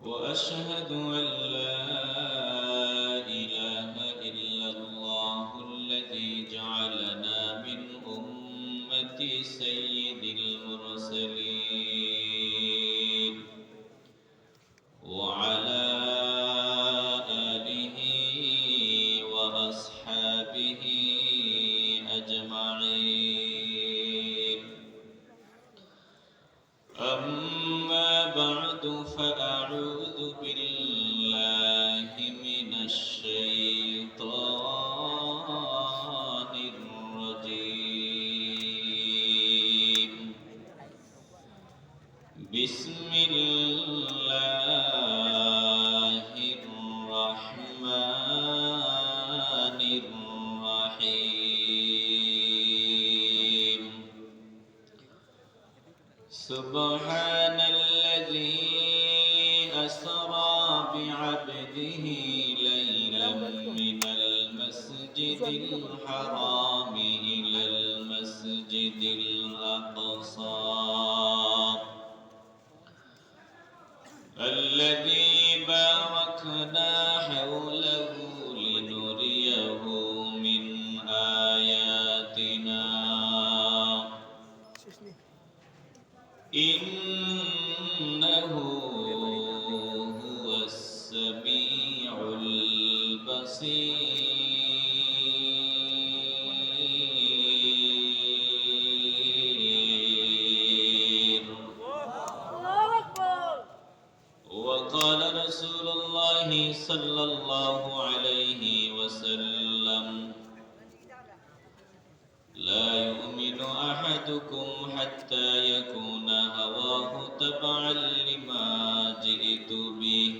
وأشهد أن لا إله إلا الله الذي جعلنا من أمة سيد المرسلين وعلى آله وأصحابه أجمعين. أما بعد فأعوذ بالله من الشيطان الرجيم. بسم الله الرحمن الرحيم. سبحان الذي أسرى بعبده ليلا من المسجد الحرام إلى المسجد الأقصى الذي باركنا حوله لنريه من آياتنا إنه هو السميع البصير. وقال رسول الله صلى الله عليه وسلم: لا يؤمن أحدكم حتى يكون هواه تبعا لما جئت به.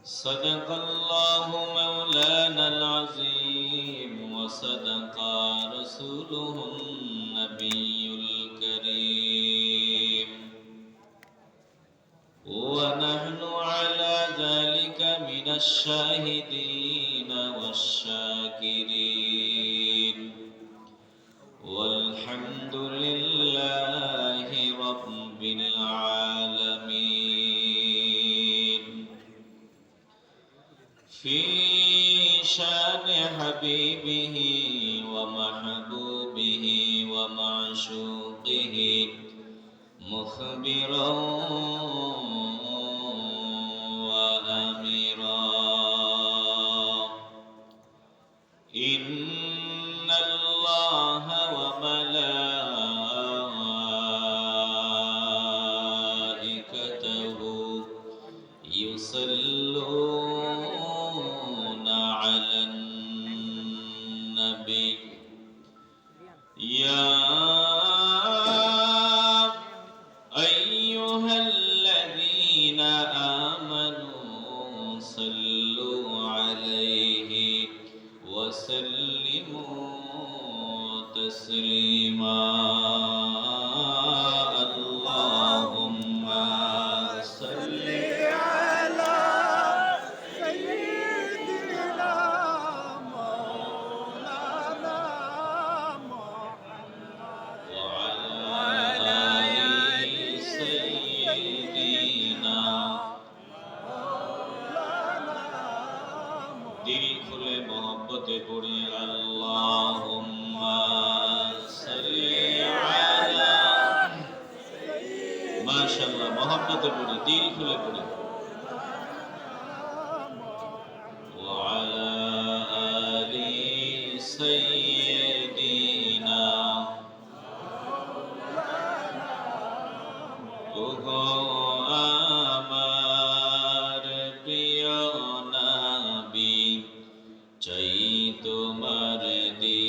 صدق الله مولانا العظيم وصدق رسوله النبي الكريم، ونحن على ذلك من الشاهدين والشاكرين، والحمد لله رب العالمين. في شان حبيبه ومحبوبه ومعشوقه مخبرا وآمرا. إن الله وملائكته يصلون على النبي يا أيها الذين آمنوا صلوا عليه وسلموا تسليما. اللهم صل على سيدنا مولانا محمد وعلى آل سيدنا दिल खुले मोहब्बत पढ़े अल्लाहुम्मा सल्ली अला माशाअल्लाह मोहब्बत पढ़े दिल खुले पढ़े وعلى آل سيدنا ওগো আমার প্রিয় নবী চাই তোমার দিদার,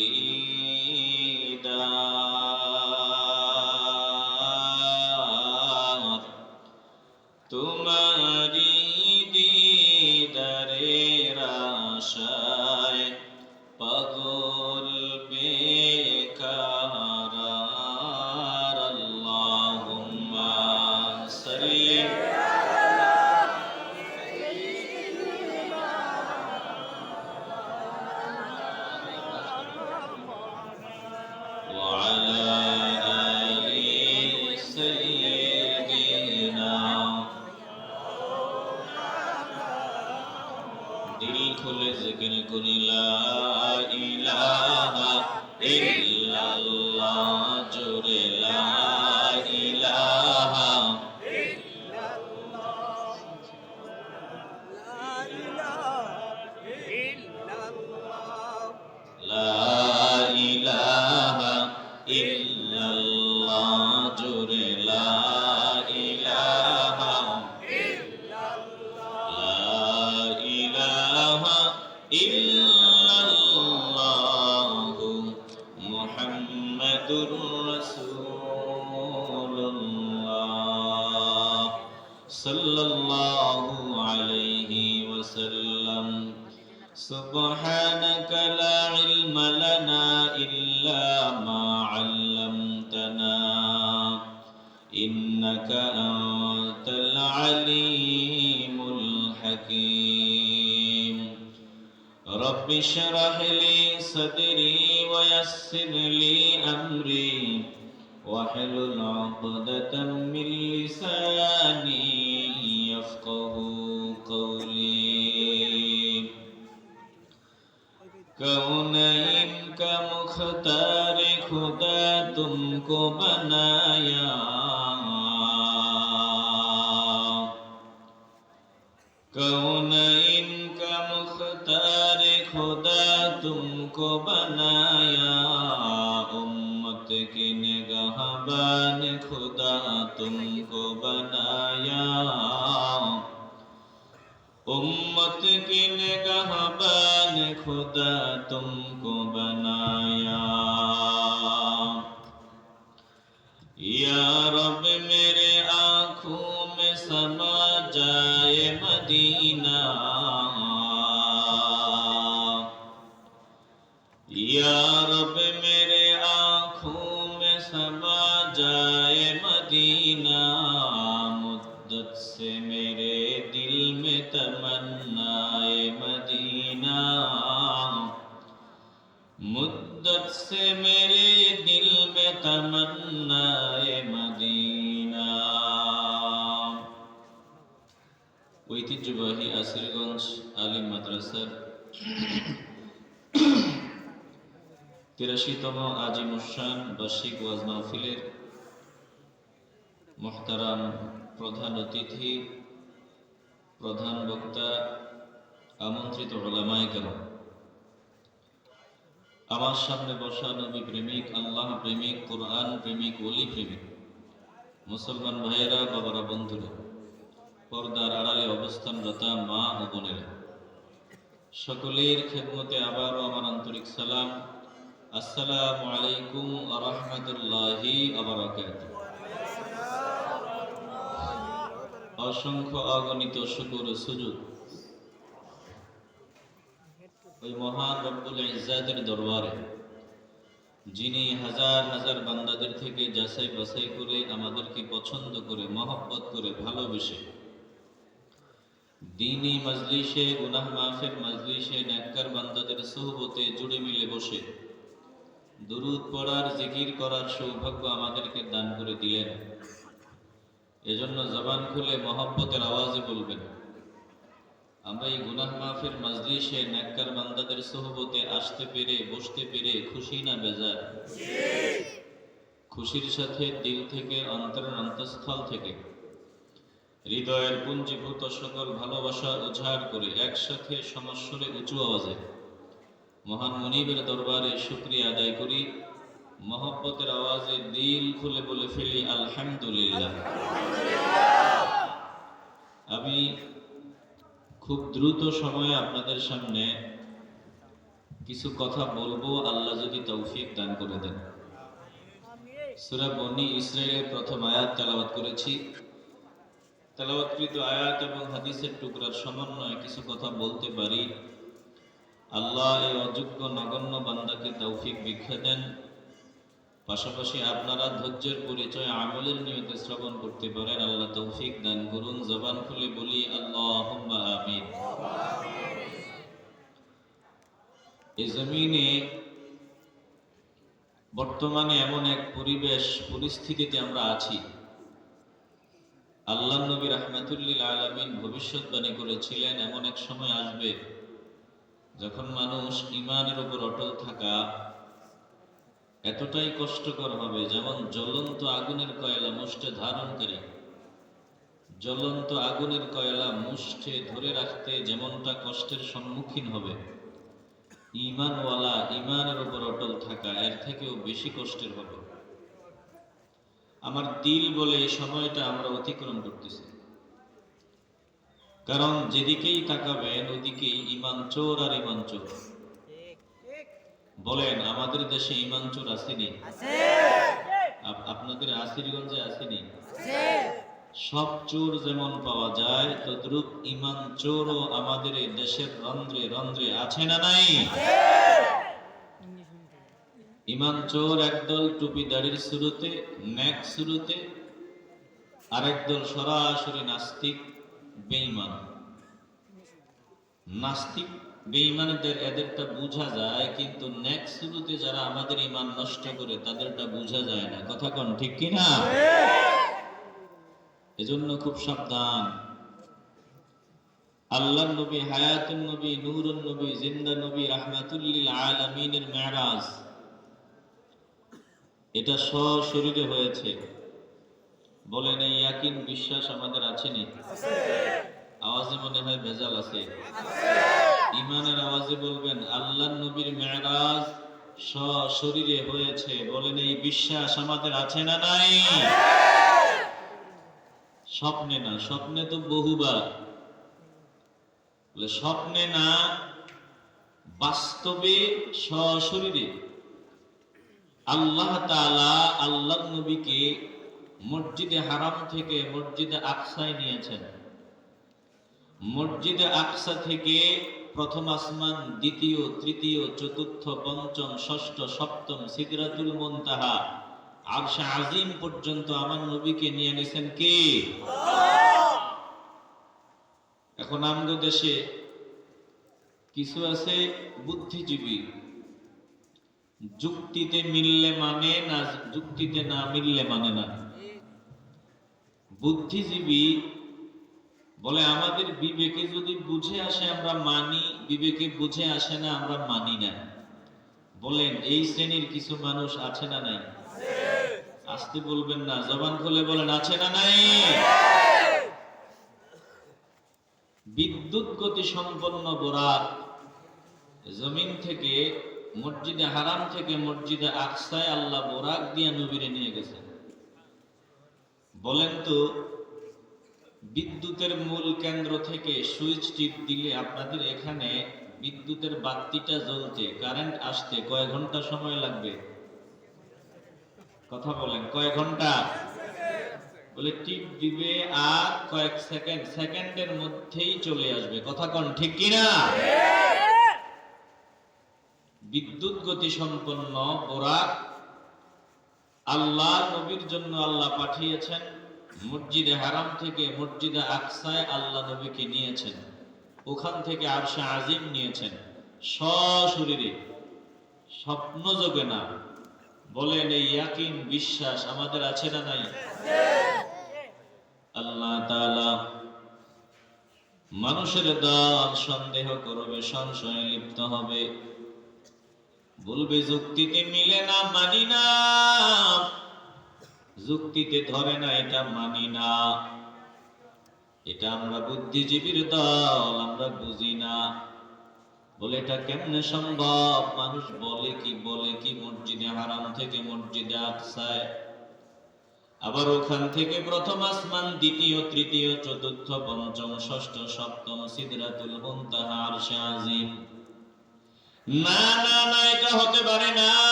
তোমারি দিদারের আশায় পাগল বেকার। আল্লাহুম্মা সাল্লি وعلى آل سيدنا জিকির করি লা ইলাহা ইল্লাল্লাহ জোরে লা ইলাহা লা ইলাহা ইল্লাল্লাহ জোরে লা ইলাহা লা ইলাহা ইল্লাল্লাহু মুহাম্মাদুর রাসূলুল্লাহ সাল্লাল্লাহু আলাইহি ওয়াসাল্লাম سبحانك لا علم لنا إلا ما علمتنا إنك أنت العليم الحكيم رب اشرح لي صدري ويسر لي أمري واحلل عقدة من لساني يفقه قولي कौनैन का मुख्तार खुदा तुमको बनाया कौनैन का मुख्तार खुदा तुमको बनाया उम्मत की निगाहबान खुदा तुमको बनाया उम्मत की निगाहबान खुदा तुमको बनाया या रब मेरे आँखों में समा जाए मदीना या रब मेरे आँखों में समा जाए मदीना मुद्दत से मेरे दिल में तमन्नाए मदीना मुद्दत से मेरे दिल में तमन्नाए मदीना ঐতিহ্যবাহী আসিরগঞ্জ আলিম মাদ্রাসার ৮৩তম আজিমুশান বার্ষিক ওয়াজ মাহফিলের মুহতারাম প্রধান অতিথি প্রধান বক্তা আমন্ত্রিত উলামায়ে কেরাম আমার সামনে বসা নবী প্রেমিক আল্লাহ প্রেমিক কোরআন প্রেমিক ওলি প্রেমিক মুসলমান ভাইয়েরা বাবারা বন্ধুরা পর্দার আড়ালে অবস্থানরত মা ও বোনেরা সকলের খেদমতে আবারও আমার আন্তরিক সালাম আসসালামু আলাইকুম ওয়া রাহমাতুল্লাহি ওয়া বারাকাতুহু অসংখ্য অগণিত শুকর ও সুজুদ ওই মহান রব্বুল ইজ্জাতের দরবারে যিনি হাজার হাজার বান্দাদের থেকে যাচাই বাছাই করে আমাদেরকে পছন্দ করে মহব্বত করে ভালোবেসে দ্বীনি মজলিসে গুনাহ মাফের মজলিসে নেককার বান্দাদের সুহবতে জুড়ে মিলে বসে দুরূদ পড়ার জিকির করার সৌভাগ্য আমাদেরকে দান করে দিলেন এজন্য জবান খুলে মহব্বতের আওয়াজে বলবেন আমরা এই গুনাহ মাফের মজলিসে নেককার বান্দাদের সুহবতে আসতে পেরে বসতে পেরে খুশি না বেজার খুশির সাথে দিল থেকে অন্তরের অন্তঃস্থল থেকে হৃদয়ের পুঞ্জীভূত সকল ভালোবাসা উজাড় করে একসাথে সমস্বরে উঁচু আওয়াজে মহান মুনিবের দরবারে শুকরিয়া আদায় করি মহব্বতের আওয়াজে দিল খুলে বলে ফেলি আলহামদুলিল্লাহ। আমি খুব দ্রুত সময়ে আপনাদের সামনে কিছু কথা বলবো আল্লাহ যদি তৌফিক দান করে দেন। সূরা বনী ইসরাঈলের প্রথম আয়াত তেলাওয়াত করেছি। তেলাওয়াতকৃত আয়াত এবং হাদিসের টুকরার সমন্বয়ে কিছু কথা বলতে পারি। আল্লাহ এই অযোগ্য নগণ্য বান্দাকে তৌফিক ভিক্ষা দেন, পাশাপাশি আপনারা ধৈর্যের পরিচয় আমলের নিয়তে শ্রবণ করতে পারেন। আল্লাহ তৌফিক দান করুন। জবান খুলে বলি আল্লাহুম্মা আমিন। এই জমিনে বর্তমানে এমন এক পরিস্থিতিতে আমরা আছি, আল্লাহ নবী রাহমাতুল লিল আলামিন ভবিষ্যৎবাণী করেছিলেন এমন এক সময় আসবে যখন মানুষ ঈমানের উপর অটল থাকা এতটাই কষ্টকর হবে, যেমন জ্বলন্ত আগুনের কয়লা মুষ্ঠে ধারণকারী, জ্বলন্ত আগুনের কয়লা মুষ্ঠে ধরে রাখতে যেমনটা কষ্টের সম্মুখীন হবে, ঈমানওয়ালা ঈমানের উপর অটল থাকা এর থেকেও বেশি কষ্টের হবে। আমার দিল বলে এই সময়টা আমরা অতিক্রম করতেছি, কারণ যেদিকেই তাকাবেন ওদিকেই ঈমান চোর আর ঈমান চোর। বলেন, আমাদের দেশে ঈমান চোর আসেনি? আপনাদের আসিরগঞ্জে আসেনি? সব চোর যেমন পাওয়া যায়, তদ্রূপ ঈমান চোরও আমাদের এই দেশের রন্ধ্রে রন্ধ্রে আছে না নাই? ঈমান চোর একদল টুপি দাড়ির শুরুতে, নেক শুরুতে, আরেকদল সরাসরি নাস্তিক বেঈমান। নাস্তিক বেঈমানদের এদেরটা বোঝা যায়, কিন্তু নেক শুরুতে যারা আমাদের ঈমান নষ্ট করে তাদেরটা বোঝা যায় না। কথা কোন ঠিক কি না? এজন্য খুব সাবধান। আল্লাহর নবী, হায়াতুন নবী, নূরুন নবী, জিন্দা নবী, রাহমাতুল লিল আলামিনের মেরাজ এটা সশরীরে হয়েছে। বলেন, এই ইয়াকিন বিশ্বাস আমাদের আছেনি? আওয়াজে মনে হয় ভেজাল আছে। ঈমানের আওয়াজে বলবেন, আল্লাহর নবীর মেরাজ সশরীরে হয়েছে। বলেন, এই বিশ্বাস আমাদের আছে না নাই? স্বপ্নে না, স্বপ্নে তো বহুবার, স্বপ্নে না, বাস্তবে সশরীরে আল্লাহ তাআলা আল্লাহর নবীকে মসজিদে হারাম থেকে মসজিদে আকসায় নিয়েছেন। মসজিদে আকসা থেকে প্রথম আসমান, দ্বিতীয়, তৃতীয়, চতুর্থ, পঞ্চম, ষষ্ঠ, সপ্তম, সিদরাতুল মুনতাহা, আরশে আজিম পর্যন্ত আমার নবীকে নিয়ে নিছেন কে? এখন আমাদের দেশে কিছু আছে বুদ্ধিজীবী, যুক্তিতে মিললে মানে না, যুক্তিতে না মিললে মানে না। বুদ্ধিজীবী বলে, আমাদের বিবেকে যদি বুঝে আসে আমরা মানি, বিবেকে বুঝে আসে না আমরা মানি না। বলেন, এই শ্রেণীর কিছু মানুষ আছে না নাই? আসতে বলবেন না, জবান খুলে বলেন, আছে না নাই? বিদ্যুৎ গতি সম্পন্ন বোরাক জমিন থেকে মসজিদে হারাম থেকে মসজিদে আকসায় আল্লাহ বোরাক দিয়ে নবীরে নিয়ে গেছেন। বলেন তো, বিদ্যুতের মূল কেন্দ্র থেকে সুইচ টিপ দিলে আপনাদের এখানে বিদ্যুতের বাতিটা জ্বলতে, কারেন্ট আসতে কয় ঘন্টা সময় লাগবে? কথা বলেন, কয় ঘন্টা? বলে টিপ দিবে আর কয়েক সেকেন্ড, সেকেন্ডের মধ্যেই চলে আসবে। কথা কোন ঠিক কিনা? বিদ্যুৎ গতি সম্পন্ন বোরাক আল্লাহ নবীর জন্য আল্লাহ পাঠিয়েছেন। মসজিদে হারাম থেকে মসজিদে আকসায় আল্লাহ নবীকে নিয়েছেন, ওখান থেকে আরশে আজিম নিয়েছেন সশরীরে, স্বপ্ন যোগে না। বলেন, এই ইয়াকিন বিশ্বাস আমাদের আছে না নাই? আল্লাহ তাআলা মানুষের দল সন্দেহ করবে, সংশয়ে লিপ্ত হবে, বলবে যুক্তিতে মিলে না, মানি না, যুক্তিতে ধরে না, এটা মানি না, এটা আমরা বুদ্ধিজীবীর দল, আমরা বুঝি না। বলে, এটা কেমনে সম্ভব? মানুষ বলে কি মসজিদে হারাম থেকে মসজিদে আকসায়, আবার ওখান থেকে প্রথম আসমান, দ্বিতীয়, তৃতীয়, চতুর্থ, পঞ্চম, ষষ্ঠ, সপ্তম, সিদরাতুল মুনতাহা, আরশে আজিম। না না না, এটা হতে পারে না।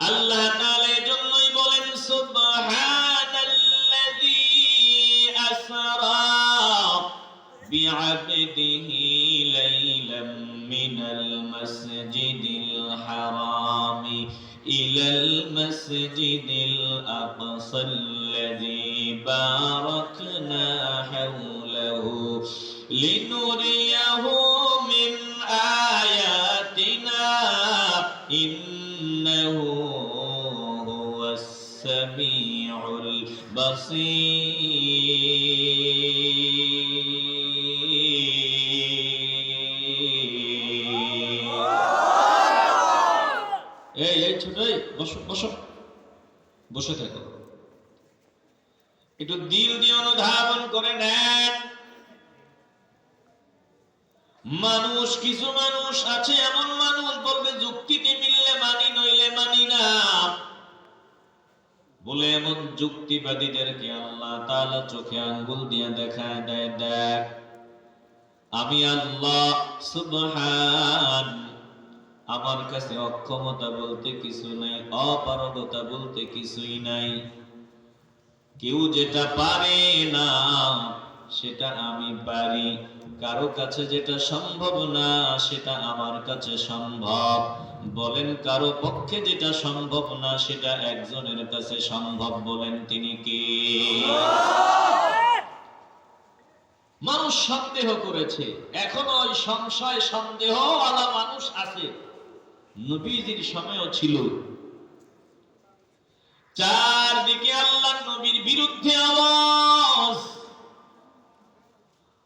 আল্লাহ তাআলা এজন্যই বলেন, সুবহানাল্লাযী আসরা বিআবদিহি লাইলাম মিনাল মাসজিদিল হারামি ইলাল মাসজিদিল আকসাল্লাযী বারাকনা হাওলাহু লিনুরিয়াহু মিন আয়াতিনা ইন্নাহু হুয়াস সামিউল বাসীর। ছোট ভাই বসো বসো, বসে থাকো, একটু দিল দিয়ে অনুধাবন করে নেন। মানুষ, কিছু মানুষ আছে এমন মানুষ বলবে যুক্তিতে মিললে মানি, নইলে মানি না। বলে এমন যুক্তিবাদীদেরকে আল্লাহ তাআলা চোখে আঙ্গুল দিয়ে দেখায় দেয়, দেখ আমি আল্লাহ সুবহান, আমার কাছে অক্ষমতা বলতে কিছু নাই, অপারগতা বলতে কিছুই নাই। কেউ যেটা পারে না সেটা আমি পারি, কারো কাছে যেটা সম্ভব না সেটা আমার কাছে সম্ভব। বলেন কারো পক্ষে যেটা সম্ভব না সেটা একজনের কাছে সম্ভব, বলেন তিনি কে? মানুষ সন্দেহ করেছে, এখনো ওই সংশয় সন্দেহ ওয়ালা মানুষ আছে। নবীজির সময়ও ছিল। চারদিকে আল্লাহর নবীর বিরুদ্ধে আওয়াজ।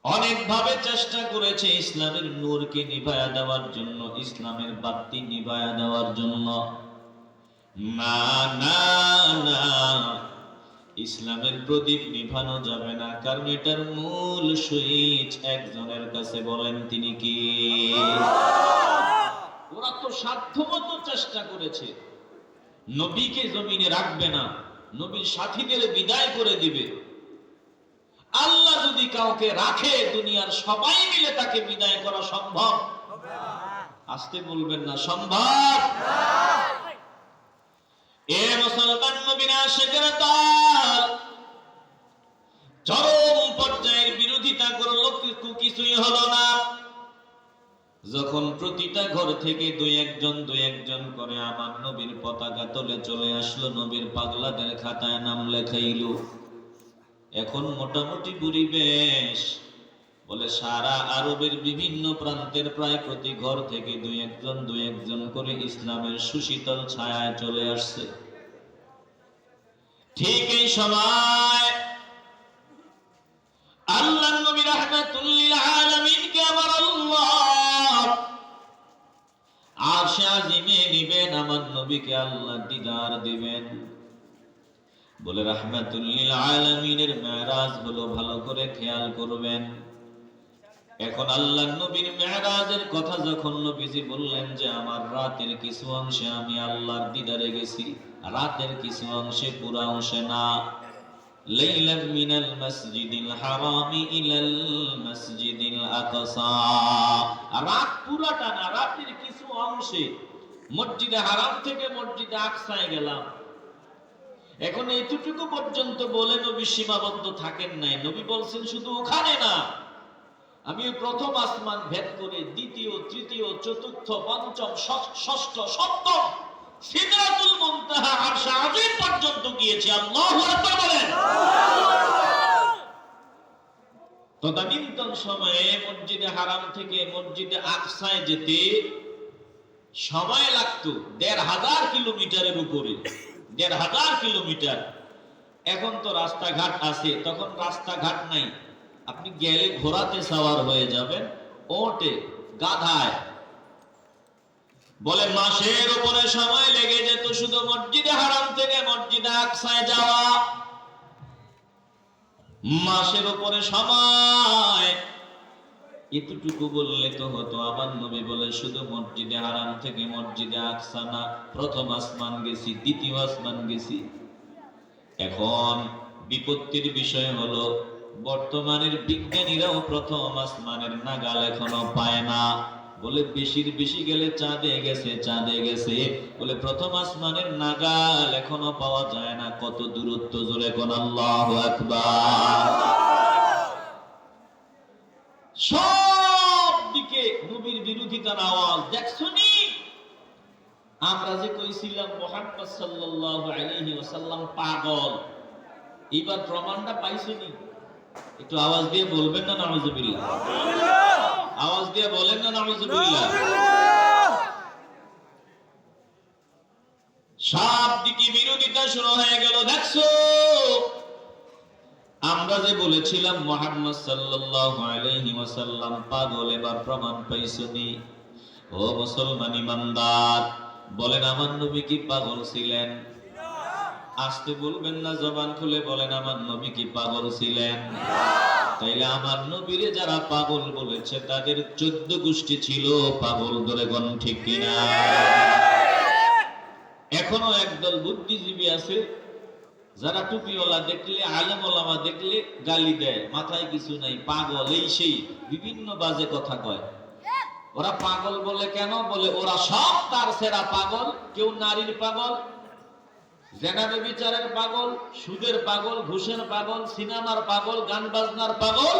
অনেক ভাবে চেষ্টা করেছে ইসলামের নূরকে নিভায়া দেওয়ার জন্য, ইসলামের বাতি নিভায়া দেওয়ার জন্য। না না না, ইসলামের প্রদীপ নিভানো যাবে না, কারণ এটার মূল সুইচ একজনের কাছে, বলেন তিনি কি? ওরা তো সাধ্যমতো চেষ্টা করেছে, নবীকে জমিনে রাখবে না, নবীর সাথীদের বিদায় করে দিবে। আল্লাহ যদি কাউকে রাখে দুনিয়ার সবাই মিলে তাকে বিদায় করা সম্ভব? আসতে বলবেন না, সম্ভব? এ মুসলমান নবীর আশিকের দল চরম পর্যায়ের বিরোধিতা করলো, কিন্তু কিছুই হলো না। যখন প্রতিটা ঘর থেকে দুই একজন করে আমার নবীর পতাকা তোলে চলে আসলো, নবীর পাগলাদের খাতায় নাম লেখাইল। এখন মোটামুটি পরিবেশ, বলে সারা আরবের বিভিন্ন প্রান্তের প্রায় প্রতি ঘর থেকে দুই একজন করে ইসলামের সুশীতল ছায়ায় চলে আসছে। ঠিক এই সময় আল্লাহর নবী রাহমাতুল লিল আলামিনকে আমার আল্লাহ আরশে আজিমে নিবেন, আমার নবীকে আল্লাহ দিদার দিবেন। বলে রাহমাতুল লিল আলামিনের মেরাজ হলো, ভালো করে খেয়াল করবেন। এখন আল্লাহর নবীর মেরাজের কথা যখন নবীজি বললেন যে আমার রাতের কিছু অংশে আমি আল্লাহর দিদারে গেছি, রাতের কিছু অংশে, পুরা অংশে না। লাইলাম মিনাল মাসজিদিল হারামি ইলাল মাসজিদিল আকসা, রাত পুরাটা না, রাতের কিছু অংশে মসজিদে হারাম থেকে মসজিদে আকসায় গেলাম। এখন এতটুকু পর্যন্ত বলে নবী সীমাবদ্ধ থাকেন নাই। নবী বলছেন শুধু ওখানে না, আমি প্রথম আসমান ভেদ করে দ্বিতীয়, তৃতীয়, চতুর্থ, পঞ্চম, ষষ্ঠ, সপ্তম সিদরাতুল মুনতাহা আরশ আজিম পর্যন্ত গিয়েছি। আল্লাহু আকবার বলেন। তদানীন্তন সময়ে মসজিদে হারাম থেকে মসজিদে আকসায় যেতে সময় লাগতো ১৫০০ কিলোমিটারের উপরে, ১৫০০ কিলোমিটার। এখন তো রাস্তাঘাট আছে, তখন রাস্তাঘাট নাই। আপনি গেলে ঘোড়াতে সাওয়ার হয়ে যাবেন, ওটে, গাধায়। বলে মাসের উপরে সময় লেগে যেত শুধু মসজিদে হারাম থেকে মসজিদে আকসায় যাওয়া। মাসের উপরে সময়। এতটুকু বললে তো হতো। আমার নবী বলে শুধু মসজিদে হারাম থেকে মসজিদে আকসা না, প্রথম আসমান গেছি, দ্বিতীয় আসমান গেছি। এখন বিপত্তির বিষয় হলো বর্তমানের বিজ্ঞানীরাও প্রথম আসমানের নাগাল এখনো পায় না। বলে বেশি গেলে চাঁদে গেছে। বলে প্রথম আসমানের নাগাল এখনো পাওয়া যায় না। কত দূরত্ব, জোরে কোন আল্লাহু আকবার। সব দিকে নবীর বিরোধিতার আওয়াজ। দেখছনি আমরা যে কইছিলাম মুহাম্মদ সাল্লাল্লাহু আলাইহি ওয়াসাল্লাম পাগল, এবার প্রমাণটা পাইছনি? একটু আওয়াজ দিয়ে বলবেন না নাউযুবিল্লাহ? আওয়াজ দিয়ে বলেন না নাউযুবিল্লাহ? সব দিকে বিরোধিতা শুরু হয়ে গেল। দেখছো আমরা যে বলেছিলাম মুহাম্মদ সাল্লাল্লাহু আলাইহি ওয়াসাল্লাম পাগল, এবার প্রমাণ পাইছনি? ও মুসলমান ইমানদার, বলেন আমার নবী কি পাগল ছিলেন? আসতে বলবেন না, জবান খুলে বলেন আমার নবী কি পাগল ছিলেন? তাইলে আমার নবীরে যারা পাগল বলেছে তাদের 14 গোষ্ঠী ছিল পাগল, ধরে গণ ঠিক কিনা? এখনো একদল বুদ্ধিজীবী আছে যারা টুপিওয়ালা দেখলে, আলেম ওলামা দেখলে গালি দেয়, মাথায় কিছু নাই, পাগল, এই সেই বিভিন্ন বাজে কথা কয়। ওরা পাগল বলে কেন? বলে ওরা সব তার সেরা পাগল। কেউ নারীর পাগল, জেনাবে বিচারের পাগল, সুদের পাগল, ঘুষের পাগল, সিনেমার পাগল, গান বাজনার পাগল।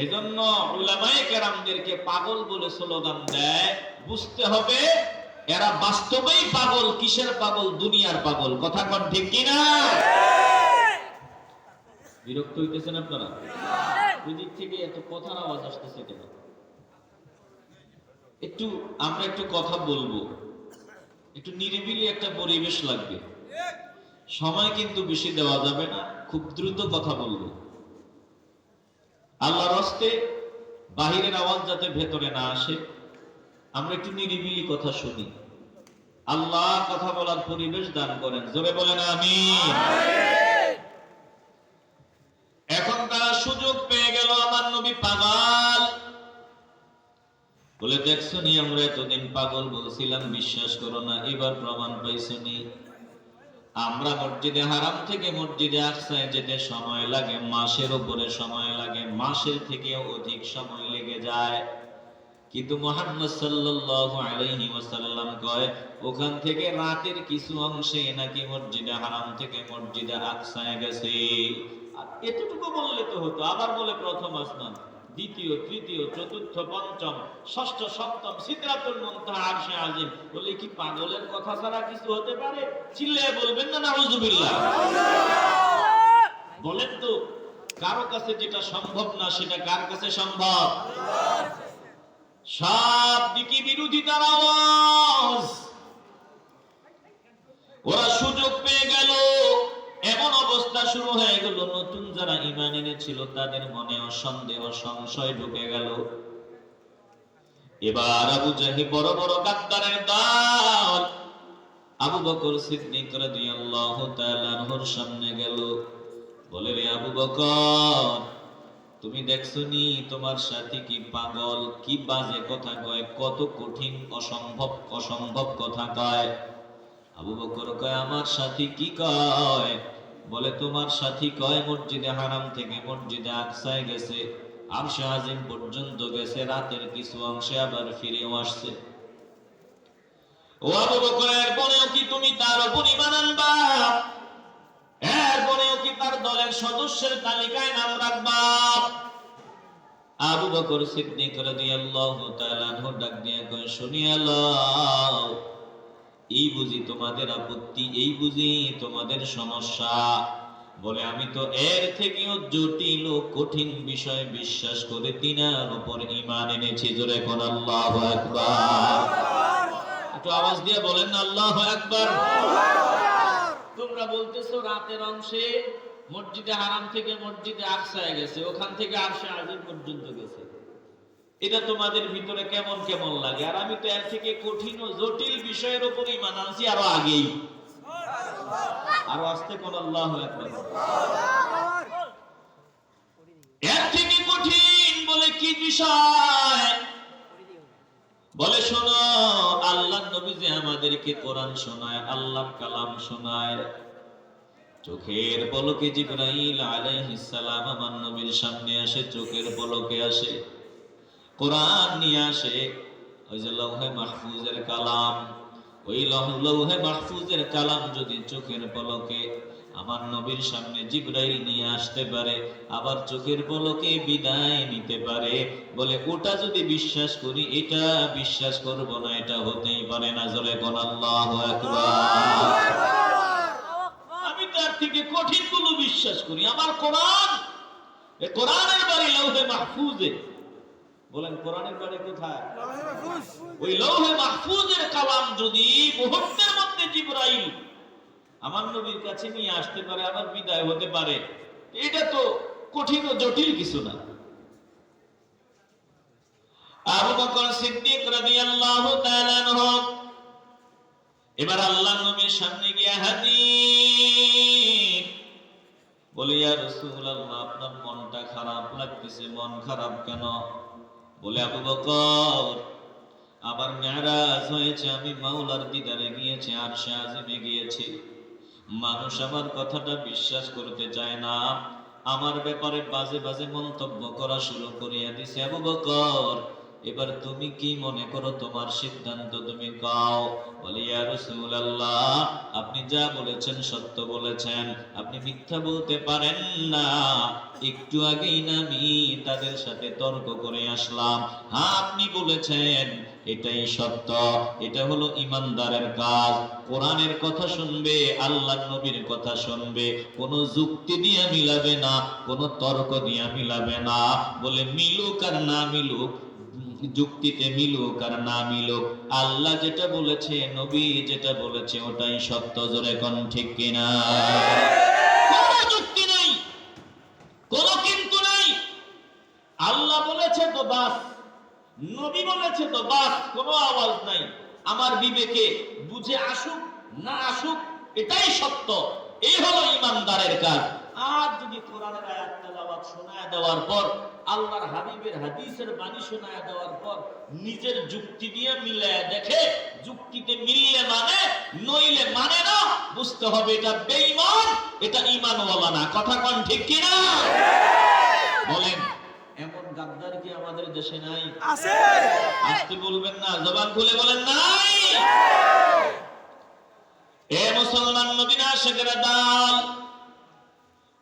এজন্য উলামায়ে কেরামদেরকে পাগল বলে স্লোগান দেয়। বুঝতে হবে এরা বাস্তবেই পাগল। কিসের পাগল? দুনিয়ার পাগল। কথা কোন ঠিক কিনা? বিরক্ত হইতেছেন আপনারা? ওই দিক থেকে এত কথার আওয়াজ আসতেছে কেন? আমরা একটু কথা বলবো, একটু নিরিবিলি একটা পরিবেশ লাগবে। সময় কিন্তু বেশি দেওয়া যাবে না, খুব দ্রুত কথা বলবো। আল্লাহর হস্তে বাহিরের আওয়াজ যাতে ভেতরে না আসে, আমরা একটু নিরিবিলি কথা শুনি। আল্লাহ কথা বলার পরিবেশ দান করেন, জোরে বলেন আমিন। এখন তারা সুযোগ পেয়ে গেল আমার নবী পাগল বলে। দেখছো নি আমরা এতদিন পাগল বলছিলাম, বিশ্বাস করো না, এবার প্রমাণ পাইছো নি। আমরা মসজিদে হারাম থেকে মসজিদে আকসায় যেতে সময় লাগে মাসের উপরে সময় লাগে, মাসের থেকে অধিক সময় লেগে যায়। কিন্তু মুহাম্মদ সাল্লাল্লাহু আলাইহি ওয়াসাল্লাম কয় ওখান থেকে রাতের কিছু অংশে নাকি মসজিদে হারাম থেকে মসজিদে আকসায় গেছে। আর এতটুকু বললে তো হতো, আবার বলে প্রথম আসমান, দ্বিতীয়, তৃতীয়, চতুর্থ, পঞ্চম, ষষ্ঠ, সপ্তম, সিদরাতুল মুনতাহা, আরশে আজিম। বলে কি পাগলের কথা ছাড়া কিছু হতে পারে? চিল্লায়ে বলবেন না নাউযুবিল্লাহ? বলেন তো, কারো কাছে যেটা সম্ভব না সেটা কার কাছে সম্ভব? সব দিকে বিরোধিতার আওয়াজ। ওরা সুযোগ পেয়ে গেল, এমন অবস্থা শুরু হয়ে গেল, নতুন যারা ঈমান এনেছিল তাদের মনেও সন্দেহ সংশয় ঢুকে গেল। এবার আবু জাহি বড় বড় গাদ্দারের দল আবু বকর সিদ্দিক রাদিয়াল্লাহু তাআলা আনহুর সামনে গেল। বলে, রে আবু বকর, তুমি দেখছো নি তোমার সাথী কি পাগল, কি বাজে কথা কয়, কত কঠিন অসম্ভব অসম্ভব কথা কয়। আবু বকর কয়, আমার সাথী কি কয়? বলে, তোমার সাথী কয় মসজিদে হারাম থেকে মসজিদে আকসায় গেছে, আরশে আজিম পর্যন্ত গেছে, রাতের কিছু অংশে আবার ফিরেও আসছে। ও আবু বকর, এর পরেও কি তুমি তার উপর ঈমান আনবা? এর পরেও কি তার দলের সদস্যের তালিকায় নাম রাখবা? আবু বকর সিদ্দিক রাদিয়াল্লাহু তাআলা আনহু ডাক দিয়ে কয়, শুনিয়া লও, এই বুঝি তোমাদের আপত্তি, এই বুঝি তোমাদের সমস্যা? বলে, আমি তো এর থেকেও জটিল ও কঠিন বিষয় বিশ্বাস করে তিনার উপর ঈমান এনেছি। জোরে কোন আল্লাহু আকবার। একটু আওয়াজ দিয়ে বলেন না আল্লাহু আকবার। তোমরা বলতেছো রাতের অংশে মসজিদে হারাম থেকে মসজিদে আকসায় গেছে, ওখান থেকে আরশে আজিম পর্যন্ত গেছে। এটা তোমাদের ভিতরে কেমন কেমন লাগে? আর আমি তো এর থেকে কঠিন ও জটিল বিষয়ের উপর ঈমান আনছি আরো আগেই। আরো আসতে কোন আল্লাহু আকবার। এর থেকে কঠিন বলে কি বিষয়? বলে, শোনো, আল্লাহর নবী যে আমাদেরকে কোরআন শোনায়, আল্লাহর কালাম শোনায়, চোখের পলকে জিবরাইল আলাইহিস সালাম আমার নবীর সামনে আসে, চোখের পলকে আসে, কোরআন নিয়ে আসে। ওই যে লৌহে মাহফুজের কালাম, ওই লৌহে মাহফুজের কালাম যদি চোখের পলকে আমার নবীর সামনে জিবরাইল নিয়ে আসতে পারে, আবার চোখের পলকে বিদায় নিতে পারে, বলে ওটা যদি বিশ্বাস করি, এটা বিশ্বাস করব না, এটা হতেই পারে না। জোরে কোন আল্লাহু আকবার। আমি তার থেকে কঠিন গুলো বিশ্বাস করি। আমার কোরআন, এই কোরআনের বাড়ি লৌহে মাহফুজে। বলেন, কোরআনের বাড়ি কোথায়? ওই লৌহে মাহফুজের কালাম যদি মুহূর্তের মধ্যে জিবরাইল আমার নবীর কাছে নিয়ে আসতে পারে, আবার বিদায় হতে পারে, এটা তো কঠিন ও জটিল কিছু না। আবু বকর সিদ্দিক রাদিয়াল্লাহু তাআলা আনহু এবার আল্লাহ নবীর সামনে গিয়ে হাজির, বলে ইয়া রাসূলুল্লাহ, আপনার মনটা খারাপ লাগতেছে, মন খারাপ কেন? বলে আবু বকর, আবার মেরাজ হয়েছে, আমি মাওলার দিদারে গিয়েছি, আরশে আজিমে গিয়েছি, মানুষ আমার কথাটা বিশ্বাস করতে চায় না, আমার ব্যাপারে বাজে বাজে মন্তব্য করা শুরু করিয়া দিছে। আবু বকর, এবার তুমি কি মনে করো, তোমার সিদ্ধান্ত তুমি কও। বলে ইয়া রাসূলুল্লাহ, আপনি যা বলেছেন সত্য বলেছেন, আপনি মিথ্যা বলতে পারেন না। একটু আগেই না আমি তাদের সাথে তর্ক করে আসলাম, হ্যাঁ আপনি বলেছেন এটাই সত্য, এটা হলো ইমানদারের কাজ। কোরআনের কথা শুনবে, আল্লাহর নবীর কথা শুনবে, কোনো যুক্তি দিয়ে মিলাবে না, কোনো তর্ক দিয়ে মিলাবে না। বলে মিলুক আর না মিলুক, যুক্তিতে মিলুক আর না মিলুক, আল্লাহ যেটা বলেছে, নবী যেটা বলেছে, ওটাই সত্য। জোরে কোন ঠিক কিনা? কোনো যুক্তি নাই, কোনো কিন্তু নাই। আল্লাহ বলেছে তো বাস, নবী বলেছে তো বাস, কোনো আওয়াজ নাই। আমার বিবেকে বুঝে আসুক না আসুক, এটাই সত্য। এই হলো ইমানদারের কাজ। আর যদি কোরআনের আয়াত তেলাওয়াত শোনায় দেওয়ার পর, আল্লাহর হাবিবের হাদিসের বাণী শোনায় দেওয়ার পর নিজের যুক্তি দিয়ে মিলায় দেখে, যুক্তিতে মিললে মানে, নইলে মানে না, বুঝতে হবে এটা বেঈমান, এটা ঈমানওয়ালা না। কথা কোন ঠিক কিনা? বলেন, এমন গাদ্দার কি আমাদের দেশে নাই? আছে। আসতে বলবেন না, জবান খুলে বলেন নাই। এ মুসলমান নবীর আশিকেরা দল,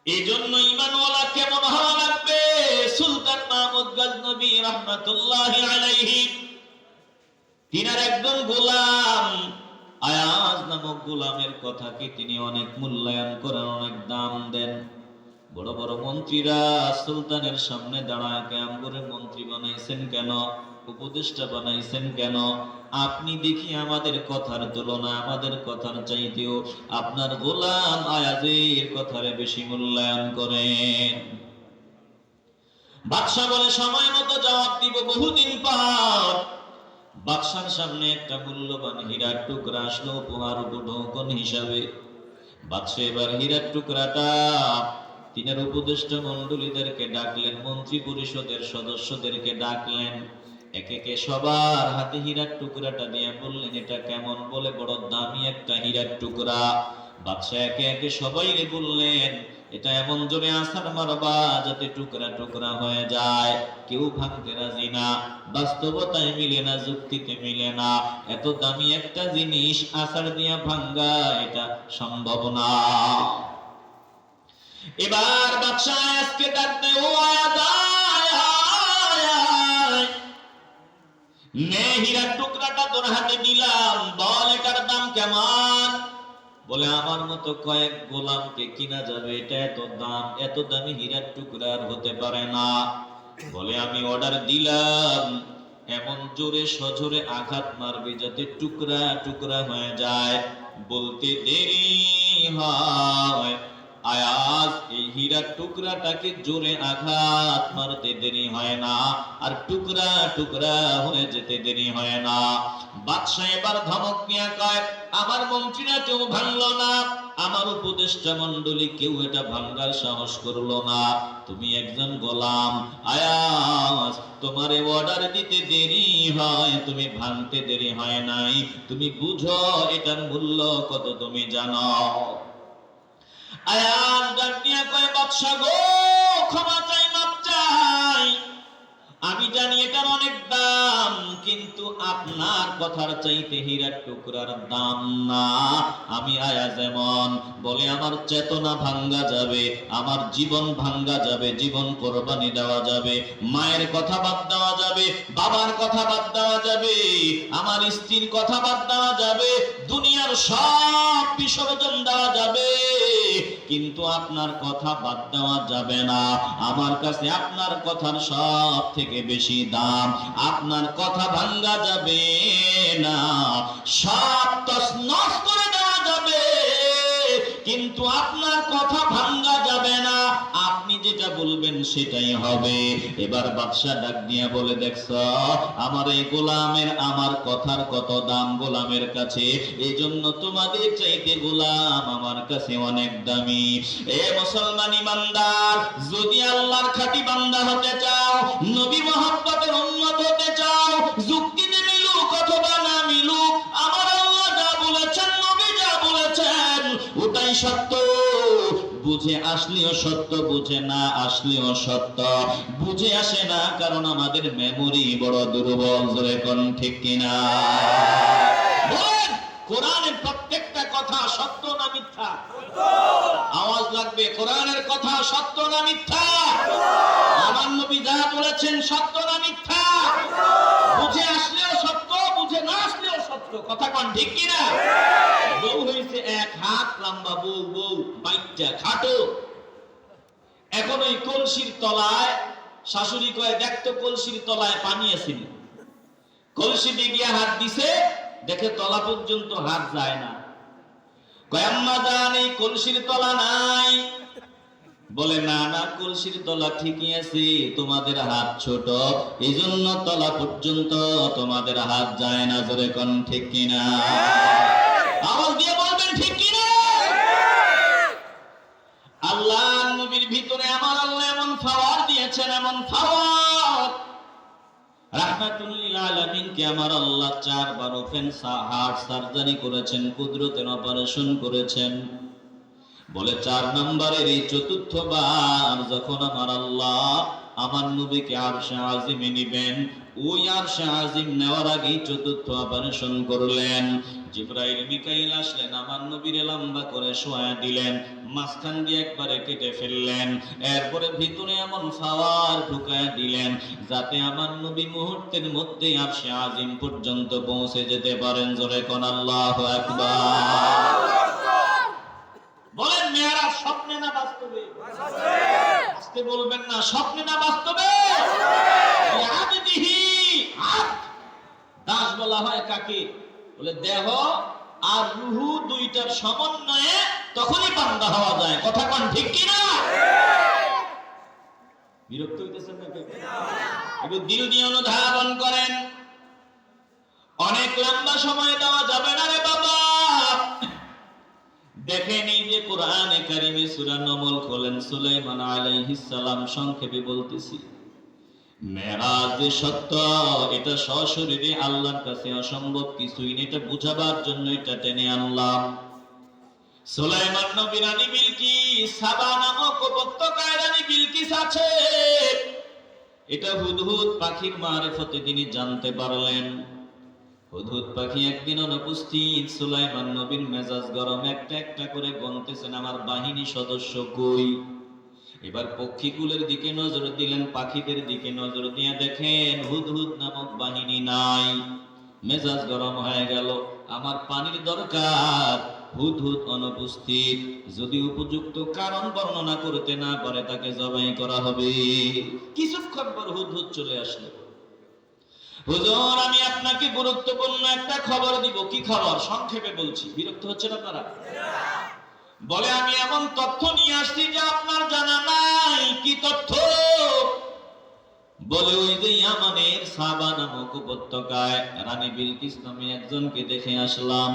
এই জন্য ঈমানওয়ালা কেমন হওয়া লাগবে? সুলতান মাহমুদ গজনবী রাহমাতুল্লাহি আলাইহি, তিনার একজন গোলাম আয়াজ নামক গোলামের কথাকে তিনি অনেক মূল্যায়ন করেন, অনেক দাম দেন। বড় বড় মন্ত্রীরা সুলতানের সামনে দাঁড়ায়, কেমন করে মন্ত্রী বানাইছেন কেন, উপদেষ্টা বানাইছেন কেন? আপনি দেখি আমাদের কথার তুলনা, আমাদের কথার চাইতেও আপনার গোলাম আয়াজের কথারে বেশি মূল্যায়ন করেন। বাদশা বলে সময় মতো জবাব দিব। বহুদিন পর বাদশার সামনে একটা মূল্যবান হীরার টুকরা আসলো উপহার উপঢৌকন হিসাবে। বাদশা এবার হীরার টুকরাটা তিনার উপদেষ্টা মন্ডলীদেরকে ডাকলেন, মন্ত্রী পরিষদের সদস্যদেরকে ডাকলেন, একে একে সবার হাতে হীরার টুকরাটা দিয়ে বললেন, এটা কেমন? বলে বড় দামি একটা হীরার টুকরা। বাদশা একে একে সবাইকে বললেন, এটা এমন জোরে আছাড় মারবা যাতে টুকরা টুকরা হয়ে যায়। কেউ ভাঙতে রাজি না, বাস্তবতায় মিলে না, যুক্তিতে মিলে না। এত দামি একটা জিনিস আছাড় দিয়া ভাঙ্গা এটা সম্ভব না। এবার বাদশা আজকে ডাকতে, ও আয়াত নে, হীরার টুকরাটা তোর হাতে দিলাম, বল এটার দাম কেমন? বলে আমার মতো কয়েক গোলামকে কিনা যাবে, এটা এত দাম, এত দামি হীরার টুকরার হতে পারে না। বলে আমি অর্ডার দিলাম, এমন জোরে সজোরে আঘাত মারবি যাতে টুকরা টুকরা হয়ে যায়, বলতে দেরি হয়। আয়াজ এই হীরার টুকরাটাকে জোরে আঘাত মারতে দেরি হয় না, আর টুকরা টুকরা হয়ে যেতে দেরি হয় না। বাদশা এবার ধমক নিয়ে কয়, আমার মন্ত্রীরা কেউ ভাঙলো না, আমার উপদেষ্টা মন্ডলী কেউ এটা ভাঙ্গার সাহস করলো না। তুমি একজন গোলাম, আয়াজ তোমারে অর্ডার দিতে দেরি হয়, তুমি ভাঙতে দেরি হয় নাই, তুমি বুঝো এটার মূল্য কত, তুমি জানো। আয়াজ ডাক নিয়ে কয়, বাদশা গো, ক্ষমা চাই, মাপ চাই, আমি জানি এটার অনেক দাম, কিন্তু আপনার কথার চাইতে হীরার টুকরার দাম না। আমি আয়াজ এমন, বলে আমার চেতনা ভাঙ্গা যাবে, আমার জীবন ভাঙ্গা যাবে, জীবন কোরবানি দেওয়া যাবে, মায়ের কথা বাদ দেওয়া যাবে, বাবার কথা বাদ দেওয়া যাবে, আমার স্ত্রীর কথা বাদ দেওয়া যাবে, দুনিয়ার সব বিসর্জন দেওয়া যাবে, কিন্তু আপনার কথা বাদ দেওয়া যাবে না। আমার কাছে আপনার কথার সব থেকে বেশি দাম, আপনার কথা ভাঙ্গা যাবে না, সব তছনছ করে দেওয়া যাবে, কিন্তু আপনার কথা ভাঙ্গা যাবে না। আপনি যে যেটা বলবেন সেটাই হবে। এবার বাদশা ডাক দিয়া বলে, দেখছো আমার এই গোলামের আমার কথার কত দাম গোলামের কাছে, এই জন্য তোমাদের চাইতে গোলাম আমার কাছে অনেক দামি। এ মুসলমান ইমানদার, যদি আল্লাহর খাঁটি বান্দা হতে চাও, নবী মুহাম্মদের উম্মত হতে চাও, যুক্তিতে মিলুক অথবা না মিলুক, আমার আল্লাহ যা বলেছেন, নবী যা বলেছেন, ওটাই সত্য। বুঝে আসলেও সত্য, বুঝে না আসলেও সত্য। বুঝে আসে না কারণ আমাদের মেমোরি বড় দুর্বল। জোরে কোন ঠিক কিনা? বলেন, কোরআনের প্রত্যেকটা কথা সত্য না মিথ্যা? আওয়াজ লাগবে, কোরআনের কথা সত্য না মিথ্যা? আমার নবী যা বলেছেন সত্য না মিথ্যা? বুঝে আসলেও সত্য, বুঝে না আসলেও সত্য। কথা কোন ঠিক কিনা? বউ হয়েছে 1 হাত লম্বা বউ, বউ বাইটা খাটো। এখন ওই কলসির তলায় শাশুড়ি কয়, দেখতো কলসির তলায় পানি আছে। কলসিতে গিয়ে হাত দিছে, দেখে তলা পর্যন্ত হাত যায় না। কয়, আম্মা জান এই কলসির তলা নাই। বলে, না না, কলসির তলা ঠিকই আছে, তোমাদের হাত ছোট, এই জন্য তলা পর্যন্ত তোমাদের হাত যায় না। জোরে কোন ঠিক কিনা? আওয়াজ দিয়ে বলবেন ঠিক কিনা? আল্লাহ নবীর ভিতরে আমার আল্লাহ এমন পাওয়ার দিয়েছেন, এমন পাওয়ার। রাহমাতুল লিল আলামিন কে আমার আল্লাহ 4 বার ওপেন হার্ট সার্জারি করেছেন, কুদরতের অপারেশন করেছেন। বলে 4 নম্বরের এই 4র্থ বার যখন আমার আল্লাহ আমার নবীকে আরশে আজিমে নিবেন, ওই আরশে আজিম নেওয়ার আগেই 4র্থ অপারেশন করলেন। জিবরাইল মিকাইল আসলেন, আমার নবীরে লম্বা করে শোয়া দিলেন, মাঝখান দিয়ে একবারে কেটে ফেললেন। এরপরে ভিতরে এমন পাওয়ার ঢুকায় দিলেন যাতে আমার নবী মুহূর্তের মধ্যেই আরশে আজিম পর্যন্ত পৌঁছে যেতে পারেন। জোরে কোন আল্লাহু আকবার। বলেন, মেয়েরাজ স্বপ্নে না বাস্তবে? আস্তে বলবেন না, স্বপ্নে না বাস্তবে? দাস বলা হয় কাকে? বলে দেহ আর রুহু দুইটার সমন্বয়ে তখনই বান্দা হওয়া যায়। কথা কোন ঠিক কিনা? বিরক্ত হইতেছেন না? একটু দিল দিয়ে অনুধাবন করেন। অনেক লম্বা সময় দেওয়া যাবে না রে বাবা। দেখেন এই যে কোরআনে কারিমে সূরা নমল খোলেন, সুলাইমান আলাইহিস সালাম, সংক্ষেপে বলতেছি, মেরাজ যে সত্য, এটা সশরীরে আল্লাহর কাছে অসম্ভব কিছুই না। এটা বুঝাবার জন্য এটা টেনে আনলাম। সুলাইমান নবীর রানী বিলকিস, সাবা নামক উপত্যকায় রানী বিলকিস আছে, এটা হুদহুদ পাখির মারিফতে তিনি জানতে পারলেন। হুদহুদ পাখি একদিন অনুপস্থিত, সুলাইমান নবীর মেজাজ গরম, একটা একটা করে গুনতেছেন আমার বাহিনী সদস্য কই। এবার পক্ষীকুলের দিকে নজর দিলেন, পাখিদের দিকে নজর দিয়ে দেখেন হুদহুদ নামক বাহিনী নাই। মেজাজ গরম হয়ে গেল, আমার পানির দরকার, হুদহুদ অনুপস্থিত। যদি উপযুক্ত কারণ বর্ণনা করতে না পারে তাকে জবাই করা হবে। কিছুক্ষণ পর হুদহুদ চলে আসলো। হুজুর, আমি আপনাকে গুরুত্বপূর্ণ একটা খবর দিব। কি খবর? সংক্ষেপে বলছি, বিরক্ত হচ্ছেন আপনারা? বলে, আমি এমন তথ্য নিয়ে আসছি যা আপনার জানা নাই। কি তথ্য? বলে, ওই যে ইয়ামানের সাবা নামক উপত্যকায় রানী বিলকিস নামে একজনকে দেখে আসলাম।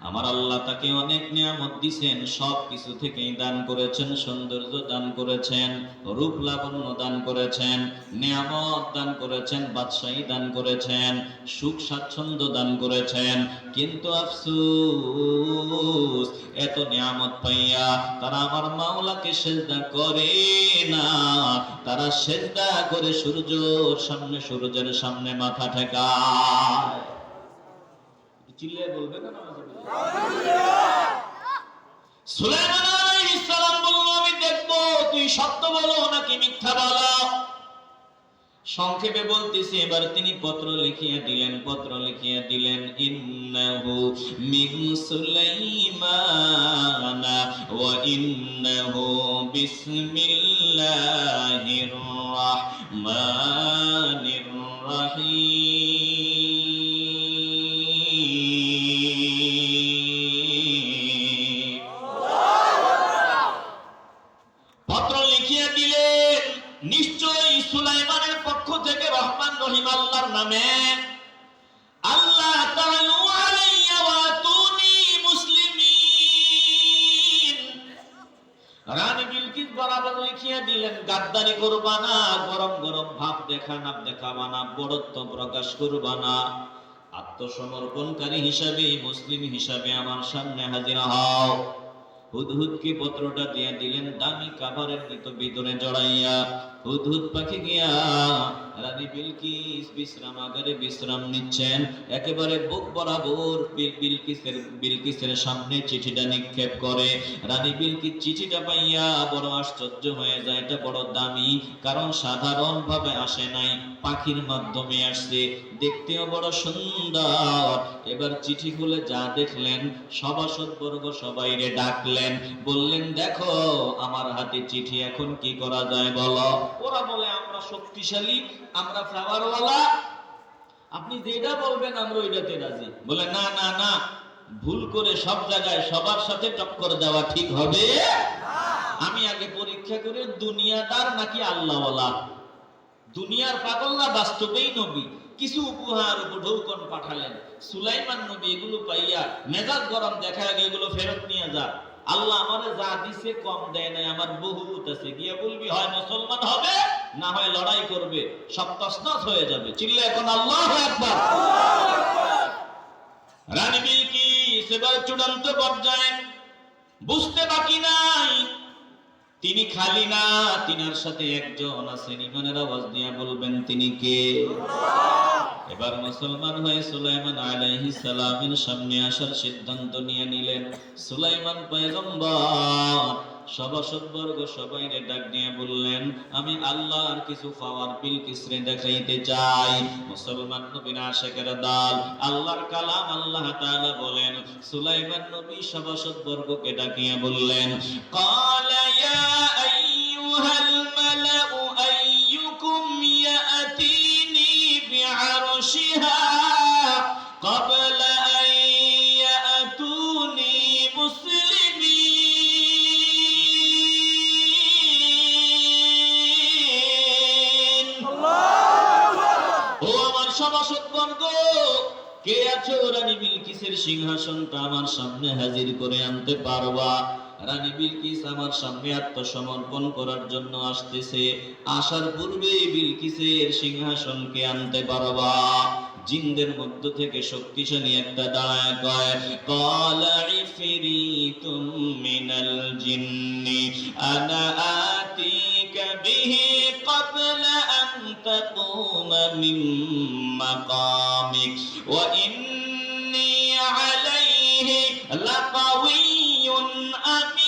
আমার আল্লাহ তাকে অনেক নিয়ামত দিয়েছেন, সব কিছু থেকেই দান করেছেন। সৌন্দর্য দান করেছেন, রূপ লাবণ্য দান করেছেন, নিয়ামত দান করেছেন, বাদশাহী দান করেছেন, সুখ স্বাচ্ছন্দ্য দান করেছেন। কিন্তু আফসোস, এত নিয়ামত পাইয়া তারা আমার মাওলাকে সিজদা করে না। তারা সিজদা করে সূর্যের সামনে মাথা ঠেকায়। চিল্লিয়ে বলবে না? সুলাইমান আলাইহিস সালাম বলল, আমি দেখব তুই সত্য বলো নাকি মিথ্যা বলো। সংক্ষেপে বলতেছি, এবার তিনি পত্র লিখিয়ে দিলেন, ইন্নাহু মিন সুলাইমান ওয়া ইন্নাহু বিসমিল্লাহির রাহমানির রাহিম। পত্র লিখিয়ে দিলেন, নিশ্চয়ই সুলাইমানের পক্ষ থেকে রহমান রহিম আল্লাহর নামে, আল্লাহ তাআলা আলাইয়া ওয়া আতুনি মুসলিমিন। রানী বিলকিস বরাবর লিখিয়ে দিলেন, গাদ্দারি করবা না, গরম গরম ভাব দেখাবা না, বড়ত্ব প্রকাশ করবা না, আত্মসমর্পণকারী হিসাবে, মুসলিম হিসাবে আমার সামনে হাজির হও। হুদহুদকে পত্রটা দিয়ে দিলেন, দামি কাভারের ভিতরে জড়াইয়া। হুদহুদ পাখি গিয়া রানী বিলকিস বিশ্রামাগারে বিশ্রাম নিচ্ছেন, একেবারে বুক বরাবর বিলকিসের সামনে চিঠিটা নিক্ষেপ করে। রানী বিলকিস চিঠিটা পাইয়া বড় আশ্চর্য হয়ে যায়, এটা বড় দামি, কারণ সাধারণ ভাবে আসে নাই, পাখির মাধ্যমে আসছে, দেখতেও বড় সুন্দর। এবার চিঠি খুলে যা দেখলেন, সভাসদবর্গ সবাইরে ডাকলেন, বললেন, দেখো আমার হাতে চিঠি, এখন কি করা যায় বলো। ওরা বলে, আমরা শক্তিশালী, আমরা ফ্লাওয়ারওয়ালা, আপনি যেটা বলবেন আমরা ওইটাতে রাজি। বলে, না না না, ভুল করে সব জায়গায় সবার সাথে টক্কর দেওয়া ঠিক হবে। আমি আগে পরীক্ষা করে দুনিয়াদার নাকি আল্লাহওয়ালা, দুনিয়ার পাগল না বাস্তবেই নবী। কিছু উপহার উপঢৌকন পাঠালেন। সুলাইমান নবী এগুলো পাইয়া মেজাজ গরম, দেখা আগে এগুলো ফেরত নিয়ে যা, আল্লাহ আমারে যা দিছে কম দেয় নাই, আমার বহুত আছে, গিয়ে বলবি হয় মুসলমান হবে, না হয় লড়াই করবে, সব তছনছ হয়ে যাবে। চিল্লা এখন আল্লাহু আকবার। রানী বিলকিস এবার চূড়ান্ত পর্যায়ে, বুঝতে বাকি নাই তিনি খালি না, তিনার সাথে একজন আছেন, ইমানের আওয়াজ দিয়ে বলবেন তিনি কে? এবার মুসলমান হয়ে সুলাইমান আলাইহিস সালামের সামনে আসার সিদ্ধান্ত নিয়ে নিলেন। সুলাইমান পয়গম্বর সভাসদবর্গ সবাইকে ডাক দিয়ে বললেন, আমি আল্লাহর কিছু পাওয়ার বিলকিসরে দেখাইতে চাই। মুসলমান নবীর আশিকের দল, আল্লাহর কালাম আল্লাহ তাআলা বলেন, সুলাইমান নবী সভাসদবর্গকে ডাকিয়ে বললেন, ক্বালা ইয়া আইয়ুহাল মালাউ আইয়ুকুম ইয়াতিনি বিআরশিহা ক্বাবলা আন ইয়াতুনি মুসলিমিন। ও আমার সভাসদবর্গ, কে আছো রানী বিলকিসের সিংহাসনটা আমার সামনে হাজির করে আনতে পারবা? রানী বিলকিস আমার সামনে আত্মসমর্পণ করার জন্য আসতেছে, আসার পূর্বে বিলকিসের সিংহাসনকে আনতে পারবা? জিনদের মধ্য থেকে শক্তিশালী একটা দাঁড়ায় কয়, ক্বালা ইফরিতুম মিনাল জিন্নি আনা আতিকা বিহি ক্বাবলা আন তাকুমা মিন মাকামিক ওয়া ইন্নী আলাইহি লাকাওয়িয়্যুন আমিন।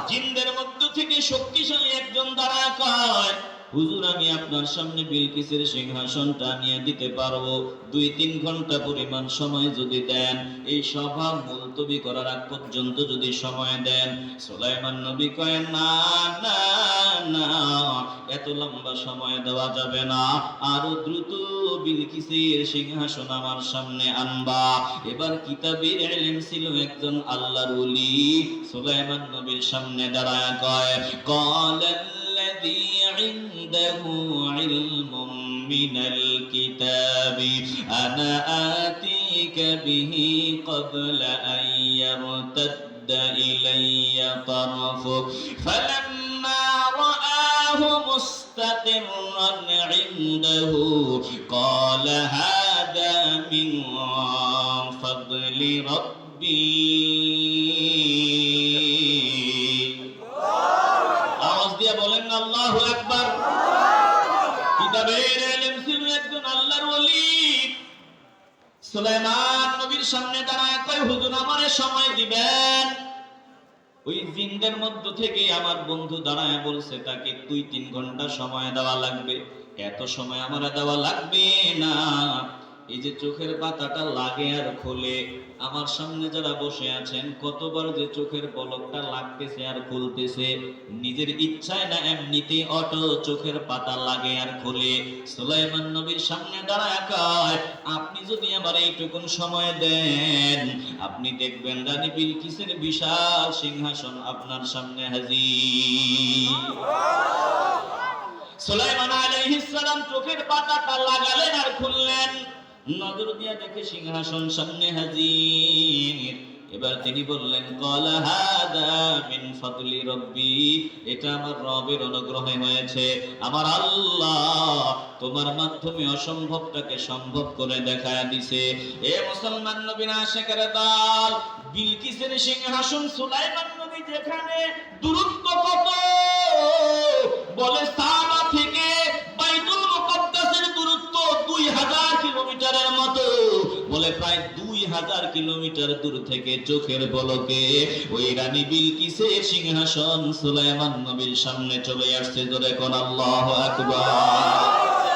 জিনদের মধ্য থেকে শক্তিশালী একজন দাঁড়ায় কয়, হুজুর আমি আপনার সামনে বিলকিসের সিংহাসনটা নিয়ে দিতে পারবো, 2-3 ঘন্টা পরিমাণ সময় যদি দেন, এই সভা মুলতবি করার আগ পর্যন্ত যদি সময় দেন। সুলাইমান নবী কয়, না না না, এত লম্বা সময় দেওয়া যাবে না, আরো দ্রুত বিলকিসের সিংহাসন আমার সামনে আনবা। এবার কিতাবের ইলম ছিল একজন আল্লাহর ওলি, সুলাইমান নবীর সামনে দাঁড়ায় কয়, ক্বালাল্লাযী ইনদাহু ইলমুম মিনাল কিতাবি আনা আতিকা বিহি ক্বাবলা আন ইয়ারতাদ্দা ইলাইয়া তারফুক ফালাম্মা রাআহু মুস্তাকিররান ইনদাহু ক্বালা হাদা মিন ফাদলি রাব্বি। আওয়াজ দিয়ে বলেন আল্লাহু আকবার। কিতাবের ইলম ছিল একজন আল্লাহর ওলি, সুলাইমান নবীর সামনে দাঁড়ায় কয়, হুজুর আমারে সময় দিবেন। ওই জিনদের মধ্য থেকে আমার বন্ধু দাঁড়ায় বলছে তাকে 2-3 ঘন্টা সময় দেওয়া লাগবে। এত সময় আমারে দেওয়া লাগবে না, এই যে চোখের পাতাটা লাগে আর খোলে, আমার সামনে যারা বসে আছেন কতবার যে চোখের পলকটা লাগতেছে আর খুলতেছে, নিজের ইচ্ছায় না এমনিতেই অটো চোখের পাতা লাগে আর খোলে। সুলাইমান নবীর সামনে দাঁড়ায় কয়, আপনি যদি আমার এইটুকুন সময় দেন, আপনি দেখবেন রানী বিলকিসের বিশাল সিংহাসন আপনার সামনে হাজির। সুলাইমান আলাইহিস সালাম চোখের পাতাটা লাগালেন আর খুললেন, নজর দিয়া দেখে সিংহাসন সামনে হাজির। এবার তিনি বললেন, ক্বালা হাদা মিন ফাদলি রাব্বি, এটা আমার রবের অনুগ্রহে হয়েছে। আমার আল্লাহ তোমার মাধ্যমে অসম্ভবটাকে সম্ভব করে দেখায়া দিছে। এ মুসলমান নবীর আশিকের দল, বিলকিসের সিংহাসন সুলাইমান নবী যেখানে, দূরত্ব কত? বলে সাবা থেকে বাইতুল মুকাদ্দাসের দূরত্ব 2000 কিলোমিটারের মতো। বলে প্রায় 2000 কিলোমিটার দূর থেকে চোখের পলকে ওই রানী বিলকিসের সিংহাসন সুলাইমান নবীর সামনে চলে আসছে। জোরে কোন আল্লাহু আকবার।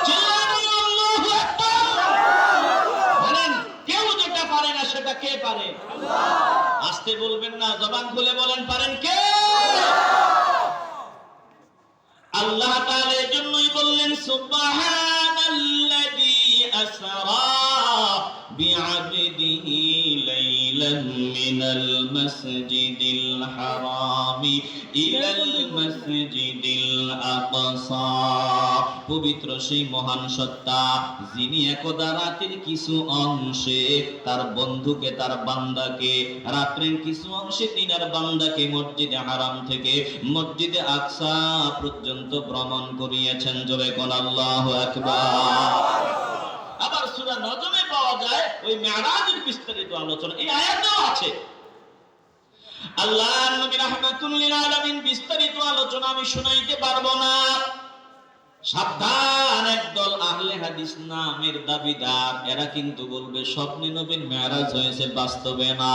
চিল্লানি আল্লাহু আকবার। বলেন, কেউ যেটা পারে না সেটা কে পারে? আল্লাহ। আস্তে বলবেন না, জবান খুলে বলেন, পারেন কে? আল্লাহ তাআলা এজন্যই বললেন, সুবহানাল্লাযী আসরা বিআবদিহি লাইলান মিনাল মাসজিদিল হারামি ইলাল মাসজিদিল আকসা। পবিত্র সেই মহান সত্তা, যিনি একদা রাতের কিছু অংশে তার বন্ধুকে, তার বান্দাকে, রাত্রের কিছু অংশে দিনের বান্দাকে মসজিদে হারাম থেকে মসজিদে আকসা পর্যন্ত ভ্রমণ করিয়েছেন। জোরে কোন আল্লাহু আকবার। আবার সূরা নজমে পাওয়া যায় ওই মেরাজের বিস্তারিত আলোচনা, এই আয়াতেও আছে। আল্লাহর নবী রাহমাতুল লিল আলামিন বিস্তারিত আলোচনা আমি শোনাইতে পারবো না। সাবধান, একদল আহলে হাদিস নামের দাবিদার, এরা কিন্তু বলবে স্বপ্নে নবীর মেরাজ হয়েছে, বাস্তবে না।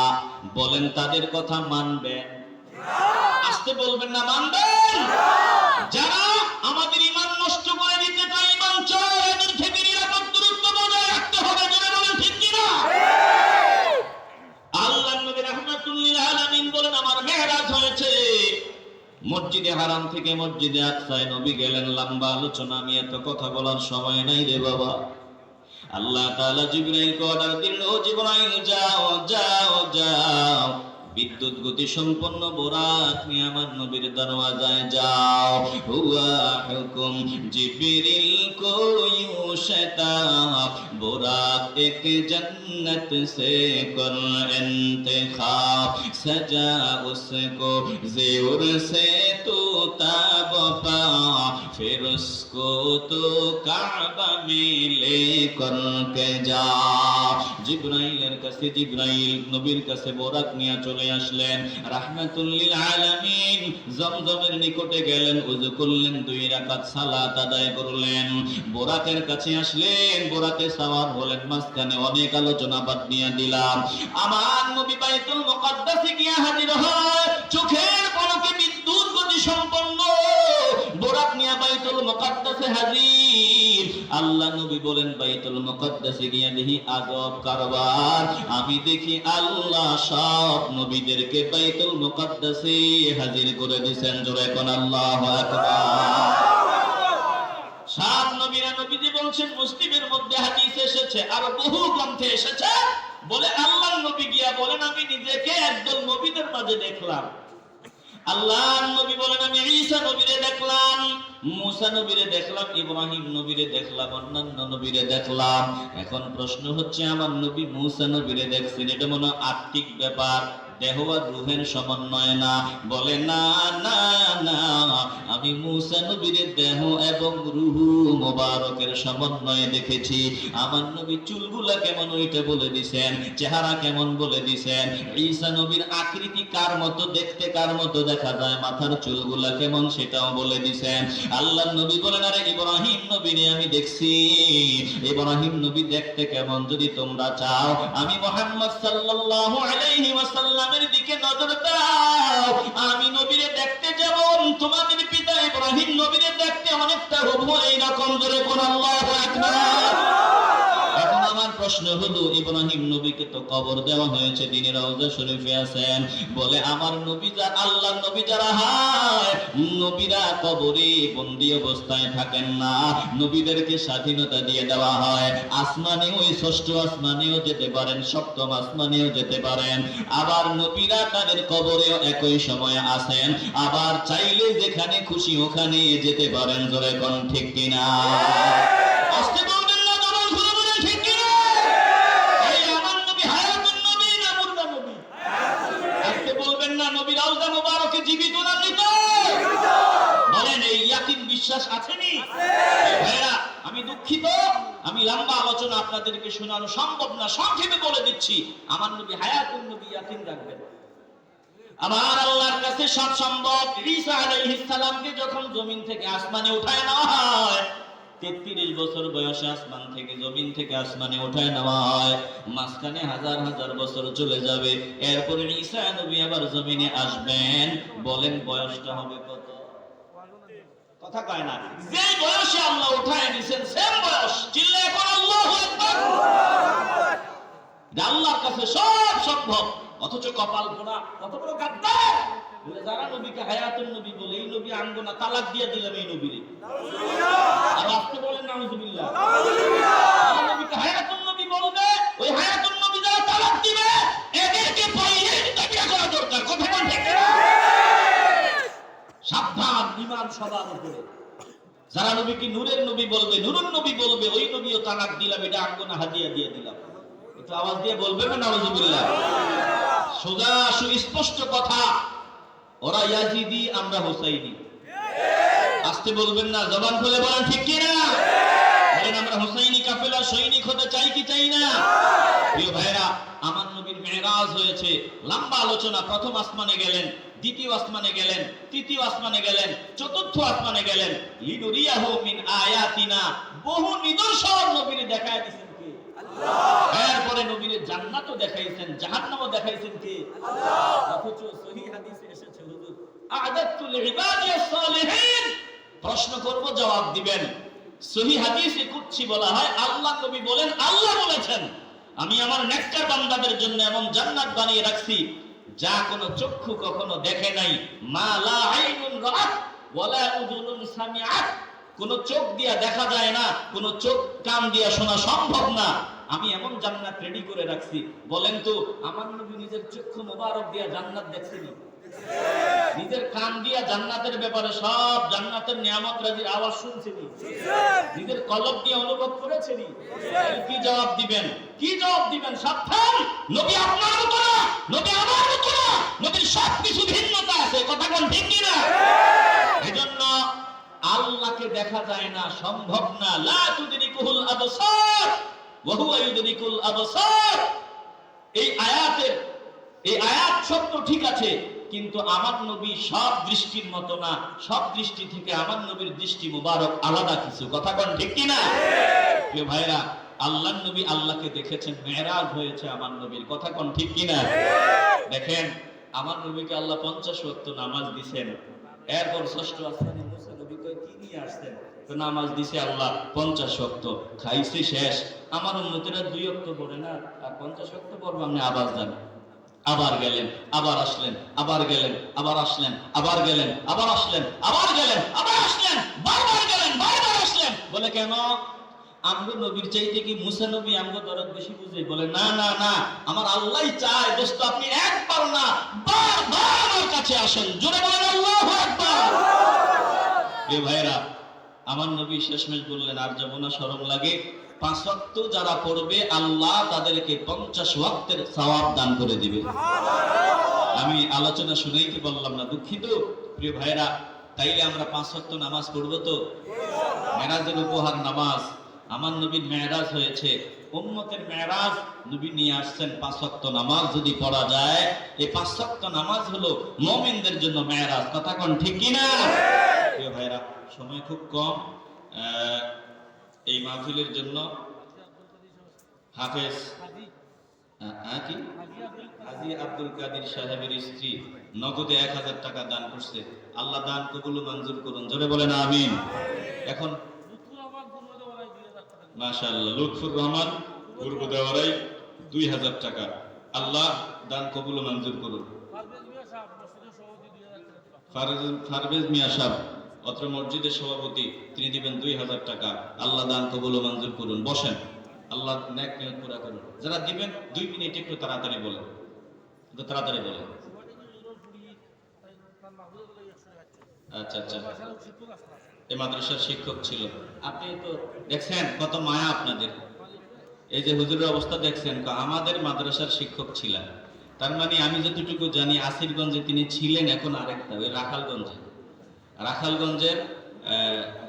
বলেন তাদের কথা মানবেন? আস্তে বলবেন না, মানবেন? যারা আমাদের ঈমান নষ্ট করে দিতে চায়, ঈমান চায়, এদের থেকে নিরাপদ দূরত্ব বজায় রাখতে হবে। যারা বলেন ঠিক কি না? আল্লাহর নবী রাহমাতুল লিল আলামিন বলেন, আমার মেরাজ হয়েছে মসজিদে হারাম থেকে মসজিদে আকসায় নবী গেলেন। লম্বা আলোচনা, আমি এত কথা বলার সময় নাই রে বাবা। আল্লাহ তাআলা জিবরাইলকে অর্ডার দিলেন, ও জিবরাইল যাও যাও যাও, বিদ্যুৎ গতি সম্পন্ন বোরাক নিয়ে আমার নবীর দরওয়াজায় যাও। হুয়া হুকুম জিবরিল কো ইউশতা, বোরাক এক जन्नत से कर इंतखाब, सजा उसको ज़ेवर से तो ताब पा, फिर उसको तो काबा में लेकर के जा। জিবরাইলের কাছে, জিবরাইল নবীর কাছে বোরাক নিয়ে চলে আসলেন। রাহমাতুল লিল আলামিন জমজমের নিকটে গেলেন, ওযু করলেন, 2 রাকাত সালাত আদায় করলেন। বোরাকের কাছে আসলেন, বোরাকে সাওয়ার হলেন। মাঝখানে অনেক আলোচনা বাদ দিয়ে দিলাম। আমার নবী বাইতুল মুকাদ্দাসে গিয়ে হাজির হয়, চোখের পলকে বিদ্যুৎ গতি সম্পন্ন বোরাক নিয়ে বাইতুল মুকাদ্দাসে হাজির। আল্লাহ নবী বলেন, বাইতুল মুকাদ্দাসে গিয়ে দেখি আজব কারবার। আমি দেখি আল্লাহ সব নবীদেরকে বাইতুল মুকাদ্দাসে হাজির করে দিয়েছেন। জোরে কোন আল্লাহু আকবার। সব নবীরা, নবীজি বলছেন, মুসলিমের মধ্যে হাদিস এসেছে, আর বহু গ্রন্থে এসেছে। বলে আল্লাহর নবী গিয়া বলেন, আমি নিজেকে একদল নবীদের মাঝে দেখলাম। আল্লাহর নবী বলেন, আমি ঈসা নবীরে দেখলাম, মুসা নবীরে দেখলাম, ইব্রাহিম নবীরে দেখলাম, অন্যান্য নবীরে দেখলাম। এখন প্রশ্ন হচ্ছে, আমার নবী মুসা নবীরে দেখছেন, এটা মনে আত্মিক ব্যাপার, দেহ আর রূহের সমন্বয় না। বলে না না না, আমি মুসা নবীর দেহ এবং রূহ মোবারকের সমন্বয়ে দেখেছি। আমার নবী চুলগুলা কেমন ওইটা বলে দিবেন, চেহারা কেমন বলে দিবেন, ঈসা নবীর আকৃতি কার মতো দেখতে, কার মতো দেখা যায়, মাথার চুলগুলা কেমন সেটাও বলে দিবেন। আল্লাহর নবী বলেন, আরে ইব্রাহিম নবীরে আমি দেখছি। ইব্রাহিম নবী দেখতে কেমন যদি তোমরা চাও, আমি মুহাম্মদ সাল্লাল্লাহু আলাইহি ওয়াসাল্লামের দিকে নজর দাও, আমি নবীরে দেখতে যেমন তোমাদের পিতা ইব্রাহিম নবীরে দেখতে অনেকটা হুবহু এইরকম। জোরে কোন আল্লাহু আকবার। এখন আমার প্রশ্ন হলো, ইব্রাহিম নবীকে তো কবর দেওয়া হয়েছে, তিনি রওজা শরীফে আছেন। বলে আমার নবী যা আল্লাহর নবী যারা হয়, নবীরা কবরে বন্দী অবস্থায় থাকেন না, নবীদেরকে স্বাধীনতা দিয়ে দেওয়া হয়। আসমানেও, ষষ্ঠ আসমানেও যেতে পারেন, সপ্তম আসমানেও যেতে পারেন। আবার নবীরা তাদের কবরেও একই সময় আসেন, আবার চাইলে যেখানে খুশি ওখানে যেতে পারেন। জোরে কোন ঠিক কিনা? আসতে বলবেন না, জবান খুলে বলেন ঠিক কিনা? এই আমার নবী হায়াতুন নবী না মুর্দা নবী? আসতে বলবেন না, নবী রওজা মুবারকে জীবিত না মৃত? বলেন, এই ইয়াকিন বিশ্বাস আছেনি? ভাইরা, আমি দুঃখিত, আমি লম্বা আলোচনা আপনাদেরকে শোনানো সম্ভব না, সংক্ষেপে বলে দিচ্ছি। আমার নবী হায়াতুন নবী, ইয়াকিন রাখবেন। আমার আল্লাহর কাছে সব সম্ভব। ঈসা আলাইহিস সালামকে যখন জমিন থেকে আসমানে উঠায় নেওয়া হয়, 33 বছর বয়সে আসমান থেকে জমিন থেকে আসমানে উঠায় নেওয়া হয়, মাঝখানে হাজার হাজার বছর চলে যাবে। এরপরে ঈসা নবী আবার জমিনে আসবেন। বলেন বয়সটা হবে কত? কথা কয় না। যে বয়সে আল্লাহ উঠায় নিছেন সেম বয়স। চিল্লায় এখন আল্লাহু আকবার। আল্লাহর কাছে সব সম্ভব। অথচ কপাল পোড়া, কত বড় গাদ্দার! বলে যারা নবীকে হায়াতুন নবী বলে, এই নবী আনবো না, তালাক দিয়ে দিলাম এই নবীরে। আর আপনি বলেন নাউজুবিল্লাহ। এই নবীকে হায়াতুন নবী বলবে, ওই হায়াতুন নবী যারা তালাক দিবে, এদেরকে পাইলে বিয়ে করা দরকার। কথা বল ঠিক না? সাবধান, ঈমান সবার উপরে। যারা নবীকে নূরের নবী বলবে, নুরুন নবী বলবে, ওই নবীও তালাক দিলাম, এটা আনবো না, হাদিয়া দিয়ে দিলাম। একটু আওয়াজ দিয়ে বলবেন না নাউজুবিল্লাহ? সোজা সুস্পষ্ট কথা। ওরা ইয়াজিদি, আমরা হুসাইনি। আসতে বলবেন না, জবান খুলে বলেন ঠিক কি না? বলেন আমরা হুসাইনি কাফেলার সৈনিক হতে চাই কি চাই না? প্রিয় ভাইরা, আমার নবীর মেরাজ হয়েছে, লম্বা আলোচনা। প্রথম আসমানে গেলেন, দ্বিতীয় আসমানে গেলেন, তৃতীয় আসমানে গেলেন, চতুর্থ আসমানে গেলেন। লিনুরিয়াহু মিন আয়াতিনা, বহু নিদর্শন নবীরে দেখায় দিয়েছেন কে? আল্লাহ। এরপরে নবীরে জান্নাতও দেখাইছেন, জাহান্নামও দেখাইছেন কে? আল্লাহ। অথচ সহিহ হাদিসে এসেছে, হুজুর আ'দাতু লিইবাদিয়াস সালিহিন। প্রশ্ন করব, জবাব দিবেন। সহিহ হাদিসে কুদসি বলা হয়, আল্লাহ নবী বলেন, আল্লাহ বলেছেন, আমি আমার নেককার বান্দাদের জন্য এমন জান্নাত বানিয়ে রাখছি যা কোনো চক্ষু কখনো দেখে নাই। মা লা আইনুন রাআত ওয়ালা উযুনুন সামিআত। কোন চোখ দিয়া দেখা যায় না, কোন চোখ কান দিয়া শোনা সম্ভব না। আমি এমন জান্নাত রেডি করে রাখছি। বলেন তো, আমার নবী নিজের চক্ষু মোবারক দিয়া জান্নাত দেখছেন? নিজের কান দিয়া জান্নাতের ব্যাপারে সব জান্নাতের নিয়ামত রাজির আওয়াজ শুনছেন? নিজের কলব দিয়ে অনুভব করেছেন? কি জবাব দিবেন? কি জবাব দিবেন? সাবধান, নবী আপনার মতো না, নবী আমার মতো না, নবীর সবকিছু ভিন্নতা আছে। কথা কোন ঠিক কি না? এজন্য আল্লাহকে দেখা যায় না, সম্ভব না। লা তুদরিকুল আবসার ওয়া হুয়া ইউদরিকুল আবসার। এই আয়াত সত্য, ঠিক আছে, কিন্তু আমার নবী সব দৃষ্টির মতো না। সব দৃষ্টি থেকে আমার নবীর দৃষ্টি মুবারক আলাদা কিছু। কথা কোন ঠিক কি না? প্রিয় ভাইরা, আল্লাহর নবী আল্লাহকে দেখেছেন, মেরাজ হয়েছে আমার নবীর। কথা কোন ঠিক কি না? দেখেন, আমার নবীকে আল্লাহ 50 ওয়াক্ত নামাজ দিবেন। এরপর ষষ্ঠ আসমানে মুসা নবী কই কি নিয়ে আসছেন? তো নামাজ দিছে আল্লাহ 50 ওয়াক্ত। খাইছে শেষ। আমার উম্মতেরা 2 ওয়াক্ত পড়ে না, আর 50 ওয়াক্ত পড়ব আপনি আবার যান। আবার গেলেন, আবার আসলেন, আবার গেলেন, আবার আসলেন, আবার গেলেন, আবার আসলেন, আবার গেলেন, আবার আসলেন, বারবার গেলেন, বারবার আসলেন। বলে কেন? আমগো নবীর চাইতে কি মুসা নবী আমগো দরদ বেশি বুঝে? বলে না না না, আমার আল্লাহই চায় দোস্ত আপনি একবার না বারবার আমার কাছে আসেন। জোরে বলেন আল্লাহু আকবার। এ ভাইরা, আমার নবী শেষমেশ বললেন, আর যাব না, শরম লাগে। 5 ওয়াক্ত যারা পড়বে আল্লাহ তাদেরকে 50 ওয়াক্তের সওয়াব দান করে দিবে। আমি আলোচনা শুনাইতে পারলাম না, দুঃখিত। প্রিয় ভাইরা, তাইলে আমরা 5 ওয়াক্ত নামাজ পড়ব তো? মেরাজের উপহার নামাজ। আমার নবীর মেরাজ হয়েছে, উম্মতের মেরাজ। নবী নিয়ে আসছেন 5 ওয়াক্ত নামাজ যদি পড়া যায়। এই 5 ওয়াক্ত নামাজ হলো মুমিনদের জন্য মেরাজ। কথা কোন ঠিক কি না? প্রিয় ভাইরা, সময় খুব কম। এই মাহফিলের জন্য হাফেজ হাজী আব্দুল কাদির সাহেবের স্ত্রী নগদে 1000 টাকা দান করছে। আল্লাহ দান কবুল মঞ্জুর করুন। জোরে বলেন আমিন। এখন মাশাআল্লাহ, লুৎফুর রহমান পূর্ব দেওয়ারাই 2000 টাকা। আল্লাহ দান কবুল ও মঞ্জুর করুন। ফারভেজ মিয়া সাহেব অত্র মসজিদের সভাপতি, তিনি দিবেন 2000 টাকা। আল্লাহ দান কবুল ও মঞ্জুর করুন। বসেন, আল্লাহ নেক নিয়ত পুরা করুন। যারা দিবেন 2 মিনিট একটু তাড়াতাড়ি বলেন, একটু তাড়াতাড়ি বলেন। আচ্ছা আচ্ছা, এই মাদ্রাসার শিক্ষক ছিল। আপনি তো দেখছেন কত মায়া আপনাদের। এই যে হুজুরের অবস্থা দেখছেন, আমাদের মাদ্রাসার শিক্ষক ছিলেন। তার মানে আমি যতটুকু জানি আসিরগঞ্জে তিনি ছিলেন, এখন আরেকটা ওই রাখালগঞ্জের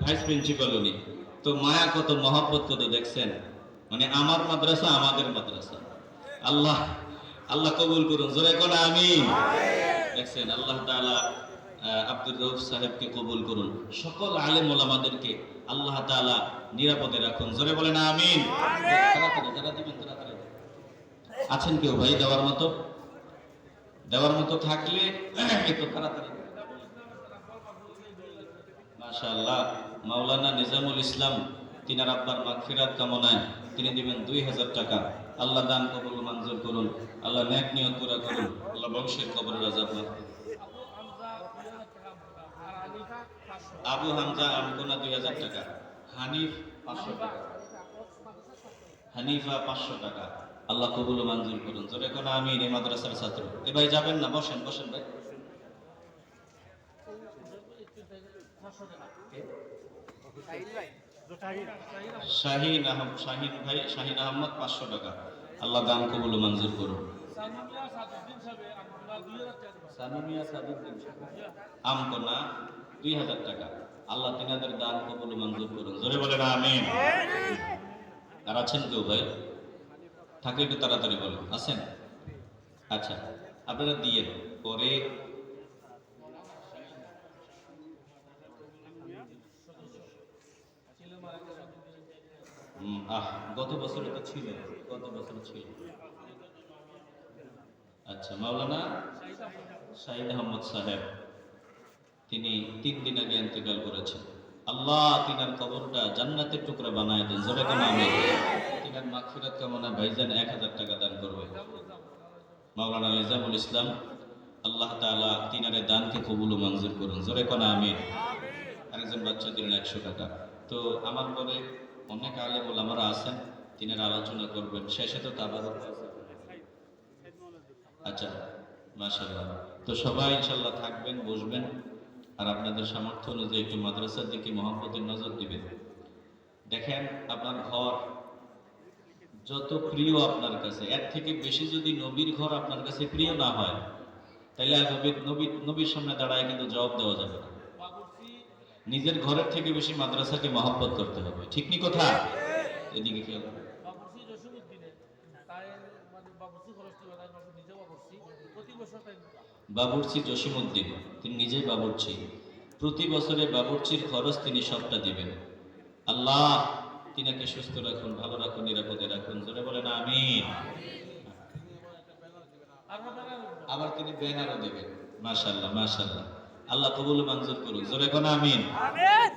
ভাইস প্রিন্সিপাল উনি। তো মায়া কত, মহব্বত কত দেখছেন। মানে আমার মাদ্রাসা, আমাদের মাদ্রাসা। আল্লাহ আল্লাহ কবুল করুন, জোরে কোন আমিন। দেখছেন, আল্লাহ তাআলা আব্দুর রউফ সাহেবকে কবুল করুন। সকল আলেম ওলামাদেরকে আল্লাহ তাআলা নিরাপদে রাখুন, জোরে বলেন আমিন। তাড়াতাড়ি যারা দিবেন তাড়াতাড়ি। আছেন কেউ ভাই দেওয়ার মতো থাকলে একটু তাড়াতাড়ি। মাশাআল্লাহ, মাওলানা নিজামুল ইসলাম, তিনার আব্বার মাগফিরাত কামনায় তিনি দিবেন 2000 টাকা। আল্লাহ দান কবুল মঞ্জুর করুন, আল্লাহ নেক নিয়ত পুরা করুন, আল্লাহ বংশের কবরের আযাব মাফ করুন। আবু হামজা আমকোনা 2000 টাকা। হানিফ 500 টাকা। হানিফা 500 টাকা। আল্লাহ কবুল ও মঞ্জুর করুন, জোরে কোন আমিন। এই মাদ্রাসার ছাত্র। এ ভাই যাবেন না, বসেন ভাই। শাহিন আহমদ 500 টাকা। আল্লাহ দান কবুল ও মঞ্জুর করুন। সানুমিয়া সাদুদ্দিন আমকোনা 2000 টাকা। আল্লাহ তিনাদের দান কবুল ও মঞ্জুর করুন, জোরে বলেন আমিন। আর আছেন কেউ ভাই? থাকলে একটু তাড়াতাড়ি বলেন, আছেন? আচ্ছা, আপনারা দিয়ে পরে গত বছরে তো ছিল, আচ্ছা, মাওলানা শাহিদ আহমদ সাহেব, তিনি 3 দিন আগে ইন্তেকাল করেছেন। আল্লাহ তিনার কবরটা জান্নাতের টুকরা বানায় দেন, জোরে কোন আমিন। তিনার মাগফিরাত কামনা ভাইজান 1000 টাকা দান করবে। মাওলানা নিজামুল ইসলাম, আল্লাহ তাআলা তিনারে দানকে কবুল ও মঞ্জুর করুন, জোরে কোন আমিন। আরেকজন বাচ্চা দিলেন 100 টাকা। তো আমার পরে অনেক আলেম ওলামারা আছেন, তিনারা আলোচনা করবেন। শেষে তো তাবারুক আছে। আচ্ছা, মাশাআল্লাহ। তো সবাই ইনশাআল্লাহ থাকবেন, বসবেন, আর আপনাদের সামর্থ্য অনুযায়ী একটু মাদ্রাসার দিকে মহব্বতের নজর দিবেন। দেখেন, আপনার ঘর যত প্রিয় আপনার কাছে, এর থেকে বেশি যদি নবীর ঘর আপনার কাছে প্রিয় না হয়, তাহলে নবীর সামনে দাঁড়ায় কিন্তু জবাব দেওয়া যাবে না। নিজের ঘরের থেকে বেশি মাদ্রাসাকে মহব্বত করতে হবে, ঠিক নি কথা? এদিকে খেয়াল করুন। বাবুর্চি জসিমউদ্দিন, তিনি নিজেই বাবুর্চি। প্রতি বছরে বাবুর্চির খরচ তিনি সবটা দিবেন। আল্লাহ তিনাকে সুস্থ রাখুন, ভালো রাখুন, নিরাপদে রাখুন, জোরে বলেন আমিন। আবার তিনি ব্যানারও দেবেন। মাশাআল্লাহ, মাশাআল্লাহ। আল্লাহ কবুল মঞ্জুর করুন, জোরে কোন আমিন। আমিন।